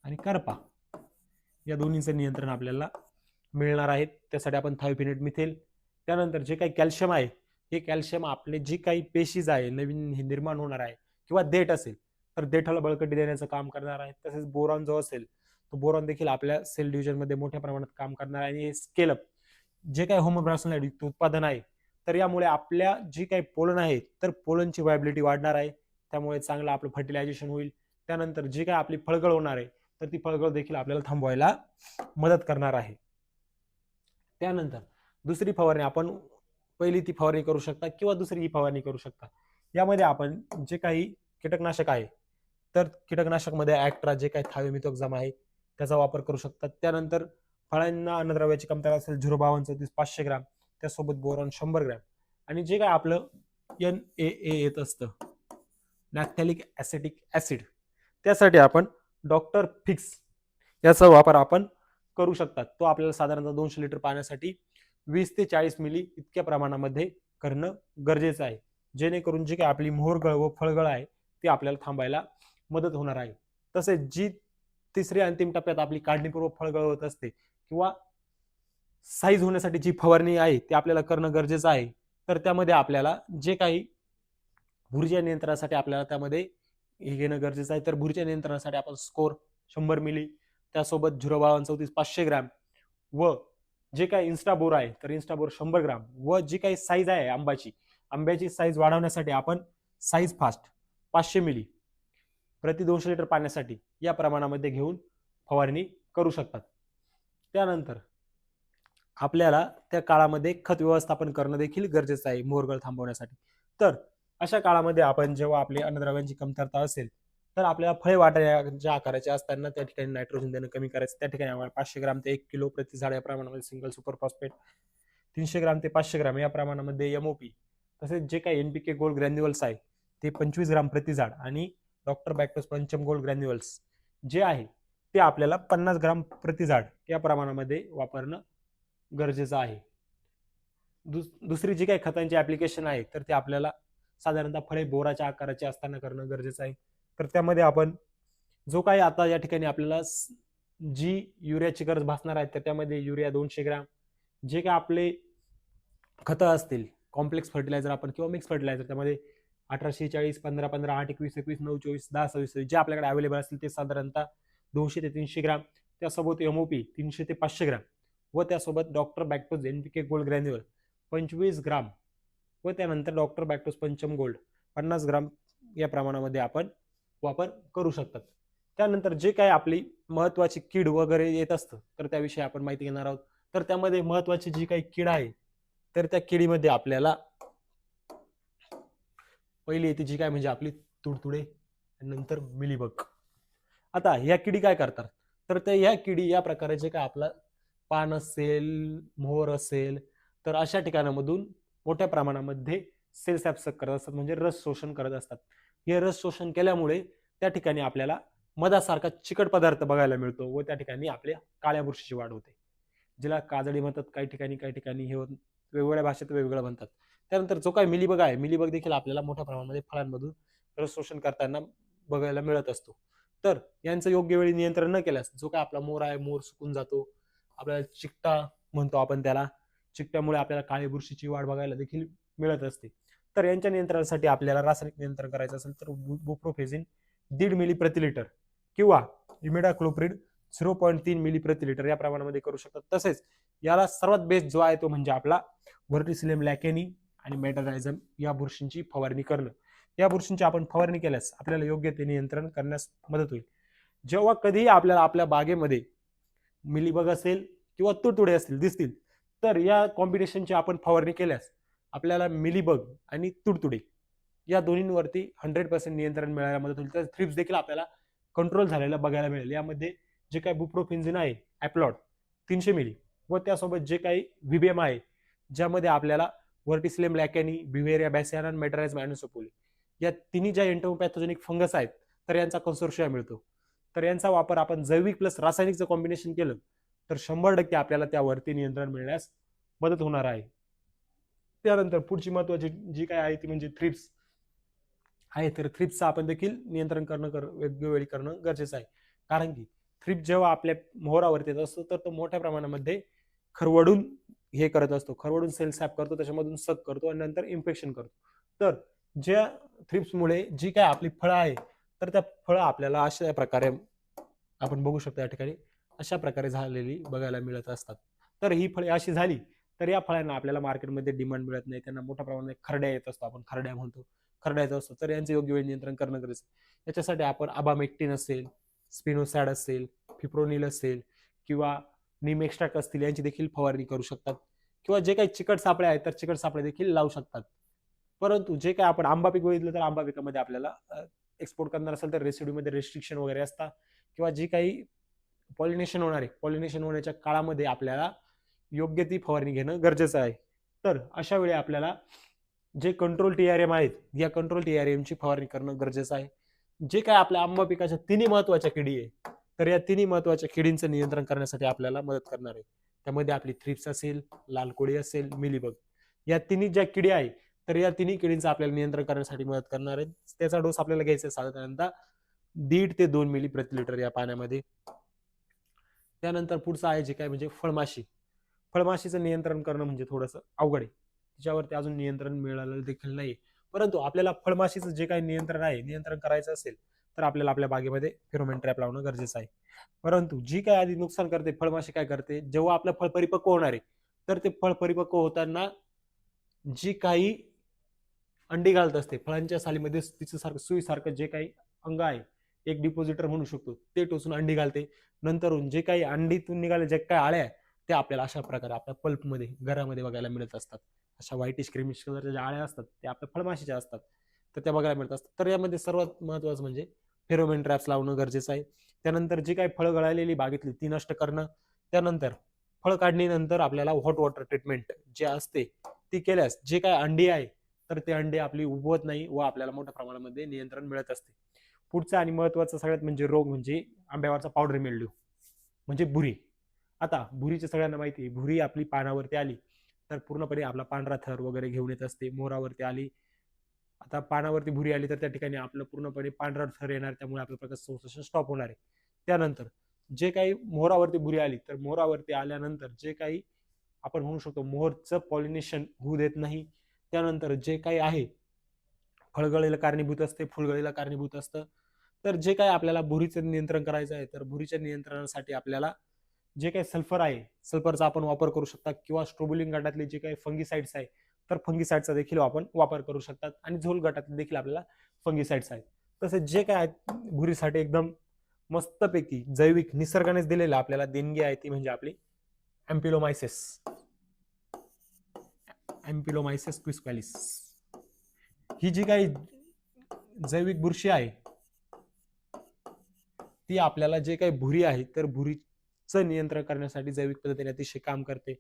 आणि करपा या दोन्हीचं नियंत्रण आपल्याला मिळणार आहे. त्यासाठी आपण थायोफिनेट मिथेल, त्यानंतर जे काही कॅल्शियम आहे हे कॅल्शियम आपले जी काही पेशीज आहे नवीन निर्माण होणार आहे किंवा देठ असेल तर देठाला बळकटी देण्याचं काम करणार आहे. तसेच बोरॉन जो असेल तो बोरॉन देखील आपल्या सेल डिव्हिजन मध्ये मोठ्या प्रमाणात काम करणार आहे. आणि स्केलअप जे काही होमोब्रासोनाइड युक्त उत्पादन आहे तर यामुळे आपल्या जी काही पोलन आहे तर पोलनची व्हायबिलिटी वाढणार आहे, त्यामुळे चांगलं आपलं फर्टिलायझेशन होईल. त्यानंतर जी काही आपली फळगळ होणार आहे तर ती फळगळ देखील आपल्याला थांबवायला मदत करणार आहे. त्यानंतर दुसरी फवारणी आपण पहिली ती फवारणी करू शकता किंवा दुसरी ही फवारणी करू शकता. यामध्ये आपण जे काही कीटकनाशक आहे तर कीटकनाशक मध्ये ऍक्ट्रा जे काही थायोमिथोक्झाम आहे त्याचा वापर करू शकतात. त्यानंतर फळांना अन्नद्रव्याची कमतरता असेल 05234 500 ग्रॅम, त्यासोबत बोरॉन 100 ग्रॅम आणि जे काय आपलं NaA येत असतं, नॅफ्थॅलिक ऍसिटिक ऍसिड, त्यासाठी आपण डॉक्टर फिक्स याचा वापर आपण करू शकतात. तो आपल्याला साधारणतः 200 लिटर पाण्यासाठी 20 ते 40 मिली इतक्या प्रमाणामध्ये करणं गरजेचं आहे, जेणेकरून जी काही आपली मोहरगळ व फळगळ आहे ती आपल्याला थांबायला मदत होणार आहे. तसेच जी तिसऱ्या अंतिम टप्प्यात आपली काढणीपूर्व फळगळ होत असते किंवा साईज होण्यासाठी जी फवारणी आहे ती आपल्याला करणं गरजेचं आहे, तर त्यामध्ये आपल्याला जे काही बुरशीच्या नियंत्रणासाठी आपल्याला त्यामध्ये हे घेणं गरजेचं आहे. तर बुरशीच्या नियंत्रणासाठी आपण स्कोर 100 मिली, त्यासोबत 05234 500 ग्रॅम व जे काही इन्स्टाबोर आहे तर इन्स्टाबोर 100 ग्राम व जी काही साईज आहे आंब्याची साईज वाढवण्यासाठी आपण साईज फास्ट 500 मिली प्रति 200 लिटर पाण्यासाठी या प्रमाणामध्ये घेऊन फवारणी करू शकतात. त्यानंतर आपल्याला त्या काळामध्ये खत व्यवस्थापन करणं देखील गरजेचं आहे मोहरगळ थांबवण्यासाठी. तर अशा काळामध्ये आपण जेव्हा आपली अन्नद्रव्यांची कमतरता असेल तर आपल्याला फळे वाटण्याच्या आकाराचे असताना त्या ठिकाणी नायट्रोजन देणं कमी करायचं. त्या ठिकाणी आम्हाला 500 ग्राम ते 1 किलो प्रति झाड या प्रमाणामध्ये सिंगल सुपर फॉस्फेट, 300 ग्राम ते 500 ग्राम या प्रमाणामध्ये एमओपी, तसेच जे काही एनपीके गोल्ड ग्रॅन्युअल्स आहे ते 25 ग्राम प्रति झाड आणि डॉक्टर बॅक्टोस पंचम गोल्ड ग्रॅन्युअल्स जे आहे ते आपल्याला 50 ग्राम प्रति झाड या प्रमाणामध्ये वापरणं गरजेचं आहे. दुसरी जी काही खतांची ऍप्लिकेशन आहे तर ते आपल्याला साधारणतः फळे बोराच्या आकाराचे असताना करणं गरजेचं आहे. तर त्यामध्ये आपण जो काही आता या ठिकाणी आपल्याला जी युरियाची गरज भासणार आहे तर त्यामध्ये युरिया 200 ग्राम, जे काही आपले खतं असतील कॉम्प्लेक्स फर्टिलायझर आपण किंवा मिक्स फर्टिलायझर त्यामध्ये 1840 15 8 21 21 9 24 10 26 जे आपल्याकडे अवेलेबल असतील ते साधारणतः 200 ते 300 ग्राम, त्यासोबत एमओपी 300 ते 500 ग्राम व त्यासोबत डॉक्टर बॅक्टोस एनपीके गोल्ड ग्रॅन्युअल 25 ग्राम व त्यानंतर डॉक्टर बॅक्टोस पंचम गोल्ड 50 ग्राम या प्रमाणामध्ये आपण वापर करू शकतात. त्यानंतर जे काही आपली महत्वाची कीड वगैरे येत असतं तर त्याविषयी आपण माहिती घेणार आहोत. तर त्यामध्ये महत्वाची जी काही कीड आहे तर त्या किडीमध्ये आपल्याला पहिली येते जी काय म्हणजे आपली तुडतुडे, नंतर मिलीबग. आता ह्या किडी काय करतात तर त्या ह्या किडी या प्रकारे जे काय आपला पान असेल, मोहर असेल तर अशा ठिकाणामधून मोठ्या प्रमाणामध्ये सेल्स ऍब्सॉर्ब करत असतात, म्हणजे रस शोषण करत असतात. हे रस शोषण केल्यामुळे त्या ठिकाणी आपल्याला मधासारखा चिकट पदार्थ बघायला मिळतो व त्या ठिकाणी आपल्या काळ्या बुरशीची वाढ होते, जिला काजळी म्हणतात काही ठिकाणी हे वेगवेगळ्या भाषेत वेगवेगळं म्हणतात. त्यानंतर जो काही मिलीबग आहे, मिलीबग देखील आपल्याला मोठ्या प्रमाणामध्ये फळांमधून रस शोषण करताना बघायला मिळत असतो. तर यांचं योग्य वेळी नियंत्रण न केल्यास जो काय आपला मोर आहे मोर सुकून जातो, आपल्याला चिकटा म्हणतो आपण त्याला, चिकट्यामुळे आपल्याला काळी बुरशीची वाढ बघायला देखील मिळत असते. तर यांच्या नियंत्रणासाठी आपल्याला रासायनिक नियंत्रण करायचं असेल तर बुप्रोफेझिन 1.5 मिली प्रति लिटर किंवा इमिडाक्लोप्रिड 0.3 मिली प्रति लिटर या प्रमाणामध्ये करू शकतात. तसेच याला सर्वात बेस्ट जो आहे तो म्हणजे आपला व्हर्टिसिलियम लॅकेनी आणि मेटारायझम या बुरशींची फवारणी करणं. या बुरशींची आपण फवारणी केल्यास आपल्याला योग्य ते नियंत्रण करण्यास मदत होईल. जेव्हा कधीही आपल्याला आपल्या बागेमध्ये मिलीबग असेल किंवा तुडतुडे असतील दिसतील तर या कॉम्बिनेशनची आपण फवारणी केल्यास आपल्याला मिलीबग आणि तुडतुडे या दोन्हींवरती 100% नियंत्रण मिळायला मदत होईल. तर थ्रिप्स देखील आपल्याला कंट्रोल झालेलं बघायला मिळेल. यामध्ये जे काही बुप्रोफेन्झिन आहे ॲप्लॉड 300 मिली व त्यासोबत जे काही व्हीबीएम आहे ज्यामध्ये आपल्याला व्हर्टिसिलियम लॅकॅनी, बिव्हेरिया बॅसियाना आणि मेटारायझम ॲनोसोपोली या तिन्ही ज्या एंटोपॅथोजेनिक फंगस आहेत तर यांचा कन्सोर्शियम मिळतो. तर यांचा वापर आपण जैविक प्लस रासायनिकचं कॉम्बिनेशन केलं तर 100% आपल्याला त्यावरती नियंत्रण मिळण्यास मदत होणार आहे. त्यानंतर पुढची महत्वाची जी काय आहे ती म्हणजे थ्रिप्स आहे. तर थ्रिप्सचं आपण देखील नियंत्रण योग्य वेळी करणं गरजेचं आहे. कारण की थ्रिप्स जेव्हा आपल्या मोहरावरती येत असतो तर तो मोठ्या प्रमाणामध्ये खरवडून हे करत असतो, खरवडून सेल सॅप करतो, त्याच्यामधून सक करतो आणि नंतर इन्फेक्शन करतो. तर ज्या थ्रिप्समुळे जी काय आपली फळं आहे तर त्या फळं आपल्याला अशा प्रकारे आपण बघू शकतो या ठिकाणी अशा प्रकारे झालेली बघायला मिळत असतात. तर ही फळे अशी झाली तर या फळांना आपल्याला मार्केटमध्ये डिमांड मिळत नाही, त्यांना मोठ्या प्रमाणात खरड्या येत असतो, आपण खरड्या म्हणतो, खरड्या येत असतो. तर यांचं योग्य वेळी नियंत्रण करणं गरजेचं आहे. याच्यासाठी आपण अबामेक्टिन असेल, स्पिनोसॅड असेल, फिप्रोनिल असेल किंवा नीम एक्स्ट्रॅक्ट असतील यांची देखील फवारणी करू शकतात किंवा जे काही चिकट सापळे आहेत तर चिकट सापळे देखील लावू शकतात. परंतु जे काही आपण आंबा पीक बघितलं तर आंबा पिकामध्ये आपल्याला एक्सपोर्ट करणार असेल तर रेसिड्यूमध्ये रेस्ट्रिक्शन वगैरे असतात किंवा जी काही पॉलिनेशन होणार आहे पॉलिनेशन होण्याच्या काळामध्ये आपल्याला योग्य ती फवारणी घेणं गरजेचं आहे. तर अशा वेळी आपल्याला जे कंट्रोल टीआरएम आहेत या कंट्रोल टीआरएमची फवारणी करणं गरजेचं आहे. जे काय आपल्या आंबा पिकाच्या तिन्ही महत्वाच्या किडी आहे तर या तिन्ही महत्वाच्या किडींचं नियंत्रण करण्यासाठी आपल्याला मदत करणार आहे. त्यामध्ये आपली थ्रिप्स असेल, लाल कोळी असेल, मिलीबग, या तिन्ही ज्या किडी आहे, तर या तिन्ही किडींचं आपल्याला नियंत्रण करण्यासाठी मदत करणार आहे. त्याचा डोस आपल्याला घ्यायचा आहे साधारणतः 1.5 ते 2 मिली प्रति लिटर या पाण्यामध्ये. त्यानंतर पुढचं आहे जे काय म्हणजे फळमाशी. फळमाशीचं नियंत्रण करणं म्हणजे थोडंसं अवघड आहे. तिच्यावरती अजून नियंत्रण मिळालेलं देखील नाही. परंतु आपल्याला फळमाशीचं जे काही नियंत्रण करायचं असेल, तर आपल्याला आपल्या बागेमध्ये फेरोमोन ट्रॅप लावणं गरजेचं आहे. परंतु जी काय आधी नुकसान करते फळमाशी, काय करते, जेव्हा आपलं फळ परिपक्व होणार आहे, तर ते फळ परिपक्व होताना जी काही अंडी घालत असते फळांच्या सालीमध्ये, तिचं सारखं सुईसारखं जे काही अंग आहे, एक डिपॉझिटर म्हणू शकतो, ते टोचून अंडी घालते. नंतरून जे काही अंडीतून निघाले जे काही आळ्या त्या आपल्याला अशा प्रकारे आपल्या पल्पमध्ये घरामध्ये बघायला मिळत असतात. अशा व्हाईटिश क्रीमिश कलरच्या ज्या आळ्या असतात त्या आपल्या फळमाशीच्या असतात, तर त्या बघायला मिळत असतात. तर यामध्ये सर्वात महत्वाचं म्हणजे फेरोमोन ट्रॅप्स लावणं गरजेचं आहे. त्यानंतर जी काही फळं गळालेली बागेतली ती नष्ट करणं. त्यानंतर फळ काढणीनंतर आपल्याला हॉट वॉटर ट्रीटमेंट जे असते ती केल्यास जे काही अंडी आहे, तर ते अंडे आपली उबवत नाही व आपल्याला मोठ्या प्रमाणामध्ये नियंत्रण मिळत असते. पुढचा आणि महत्वाचा सगळ्यात म्हणजे रोग म्हणजे आंब्यावरचा पावडर मिल्ड्यू म्हणजे भुरी. आता भुरीचे सगळ्यांना माहिती आहे, भुरी आपली पानावरती आली तर पूर्णपणे आपला पांढरा थर वगैरे घेऊन येत असते. मोहरावरती आली, आता पानावरती भुरी आली तर त्या ठिकाणी आपलं पूर्णपणे पांढरा थर येणार, त्यामुळे आपलं प्रकाश संश्लेषण स्टॉप होणार आहे. त्यानंतर जे काही मोहरावरती भुरी आली, तर मोहरावरती आल्यानंतर जे काही आपण म्हणू शकतो मोहरचं पॉलिनेशन होऊ देत नाही. त्यानंतर जे काही आहे फळगळीला कारणीभूत असते, फुलगळीला कारणीभूत असतं. तर जे काही आपल्याला भुरीचं नियंत्रण करायचं आहे, तर भुरीच्या नियंत्रणासाठी आपल्याला जे काही सल्फर आहे, सल्फरचा आपण वापर करू शकता, किंवा स्ट्रोबुलिन गटातले जे काही फंगीसाइड्स आहे, तर फंगीसाइडचा देखील आपण वापर करू शकतात. आणि झोल गटातले देखील आपल्याला फंगीसाइड्स आहेत. तसेच जे काय भुरीसाठी एकदम मस्तपैकी जैविक निसर्गानेच दिलेलं आपल्याला देणगी आहे, ती म्हणजे आपली एम्पिलोमायसिस एम्पिलोमायसिस क्विस्क्वालिस. ही जी काही जैविक बुरशी आहे, ती आपल्याला जे काही भुरी आहे, तर भुरीचं नियंत्रण करण्यासाठी जैविक पद्धतीने अतिशय काम करते.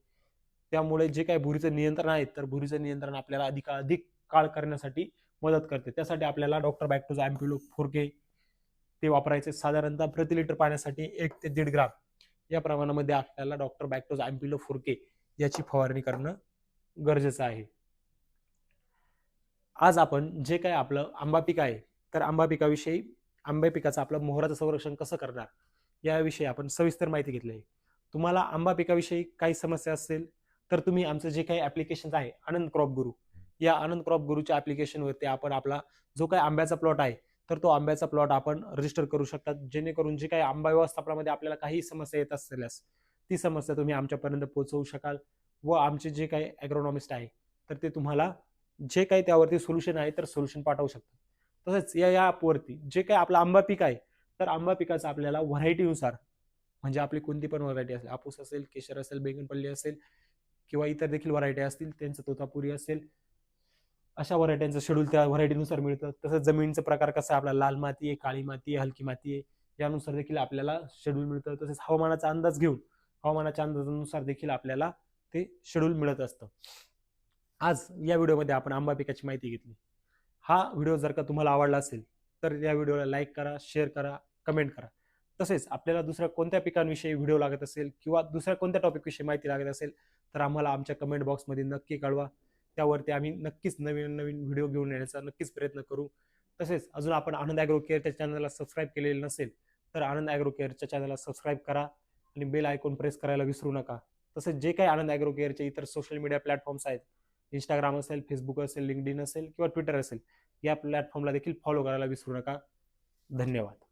त्यामुळे जे काही भुरीचं नियंत्रण आहे, तर भुरीचं नियंत्रण आपल्याला अधिक काळ करण्यासाठी मदत करते. त्यासाठी आपल्याला डॉक्टर बॅक्टोज अँपिलो 4K ते वापरायचे. साधारणतः प्रति लिटर पाण्यासाठी 1 ते 1.5 ग्राम या प्रमाणामध्ये आपल्याला डॉक्टर बॅक्टोज अँपिलो 4K याची फवारणी करणं गरजेचं आहे. आज आपण जे काही आपलं आंबा पीक आहे, तर आंबा पिकाविषयी, आंबा पिकाचं आपलं मोहराचं संरक्षण कसं करणार याविषयी आपण सविस्तर माहिती घेतली आहे. तुम्हाला आंबा पिकाविषयी काही समस्या असेल, तर तुम्ही आमचं जे काही ऍप्लिकेशन आहे आनंद क्रॉप गुरु, या आनंद क्रॉप गुरुच्या ऍप्लिकेशनवरती आपण आपला जो काही आंब्याचा प्लॉट आहे, तर तो आंब्याचा प्लॉट आपण रजिस्टर करू शकता. जेणेकरून जे काही आंबा व्यवस्थापनामध्ये आपल्याला काही समस्या येत असल्यास ती समस्या तुम्ही आमच्यापर्यंत पोहोचवू शकाल, व आमचे जे काही ॲग्रोनॉमिस्ट आहे, तर ते तुम्हाला जे काही त्यावरती सोल्युशन आहे, तर सोल्युशन पाठवू शकतात. तसेच या ॲपवरती जे काही आपला आंबा पीक आहे, तर आंबा पिकाचं आपल्याला व्हरायटीनुसार, म्हणजे आपली कोणती पण व्हरायटी असेल, हापूस असेल, केशर असेल, बेगनपल्ली असेल, किंवा इतर देखील व्हरायटी असतील, त्यांचं तोतापुरी असेल, अशा व्हरायट्यांचं शेड्यूल त्या व्हरायटीनुसार मिळतं. तसंच जमिनीचा प्रकार कसा आहे, आपला लाल माती आहे, काळी माती आहे, हलकी माती आहे, यानुसार देखील आपल्याला शेड्यूल मिळतं. तसेच हवामानाचा अंदाज घेऊन हवामानाच्या अंदाजानुसार देखील आपल्याला ते शेड्यूल मिळत असतं. आज या व्हिडिओमध्ये आपण आंबा पिकाची माहिती घेतली. हा व्हिडिओ जर का तुम्हाला आवडला असेल, तर या व्हिडिओला लाईक करा, शेअर करा, कमेंट करा. तसेच आपल्याला दुसऱ्या कोणत्या पिकांविषयी व्हिडिओ लागत असेल, किंवा दुसऱ्या कोणत्या टॉपिकविषयी माहिती लागत असेल, तर आम्हाला आमच्या कमेंट बॉक्समध्ये नक्की कळवा. त्यावरती आम्ही नक्कीच नवीन नवीन व्हिडिओ घेऊन येण्याचा नक्कीच प्रयत्न करू. तसेच अजून आपण आनंद ॲग्रो केअरच्या चॅनलला सबस्क्राईब केलेलं नसेल, तर आनंद ॲग्रो केअरच्या चॅनलला सबस्क्राईब करा आणि बेल आयकॉन प्रेस करायला विसरू नका. तसेच जे काही आनंद ॲग्रो केअरचे इतर सोशल मीडिया प्लॅटफॉर्म्स आहेत, इंस्टाग्राम असेल, फेसबुक असेल, लिंक्डइन असेल, किंवा ट्विटर असेल, या प्लॅटफॉर्मला देखील फॉलो करायला विसरू नका. धन्यवाद.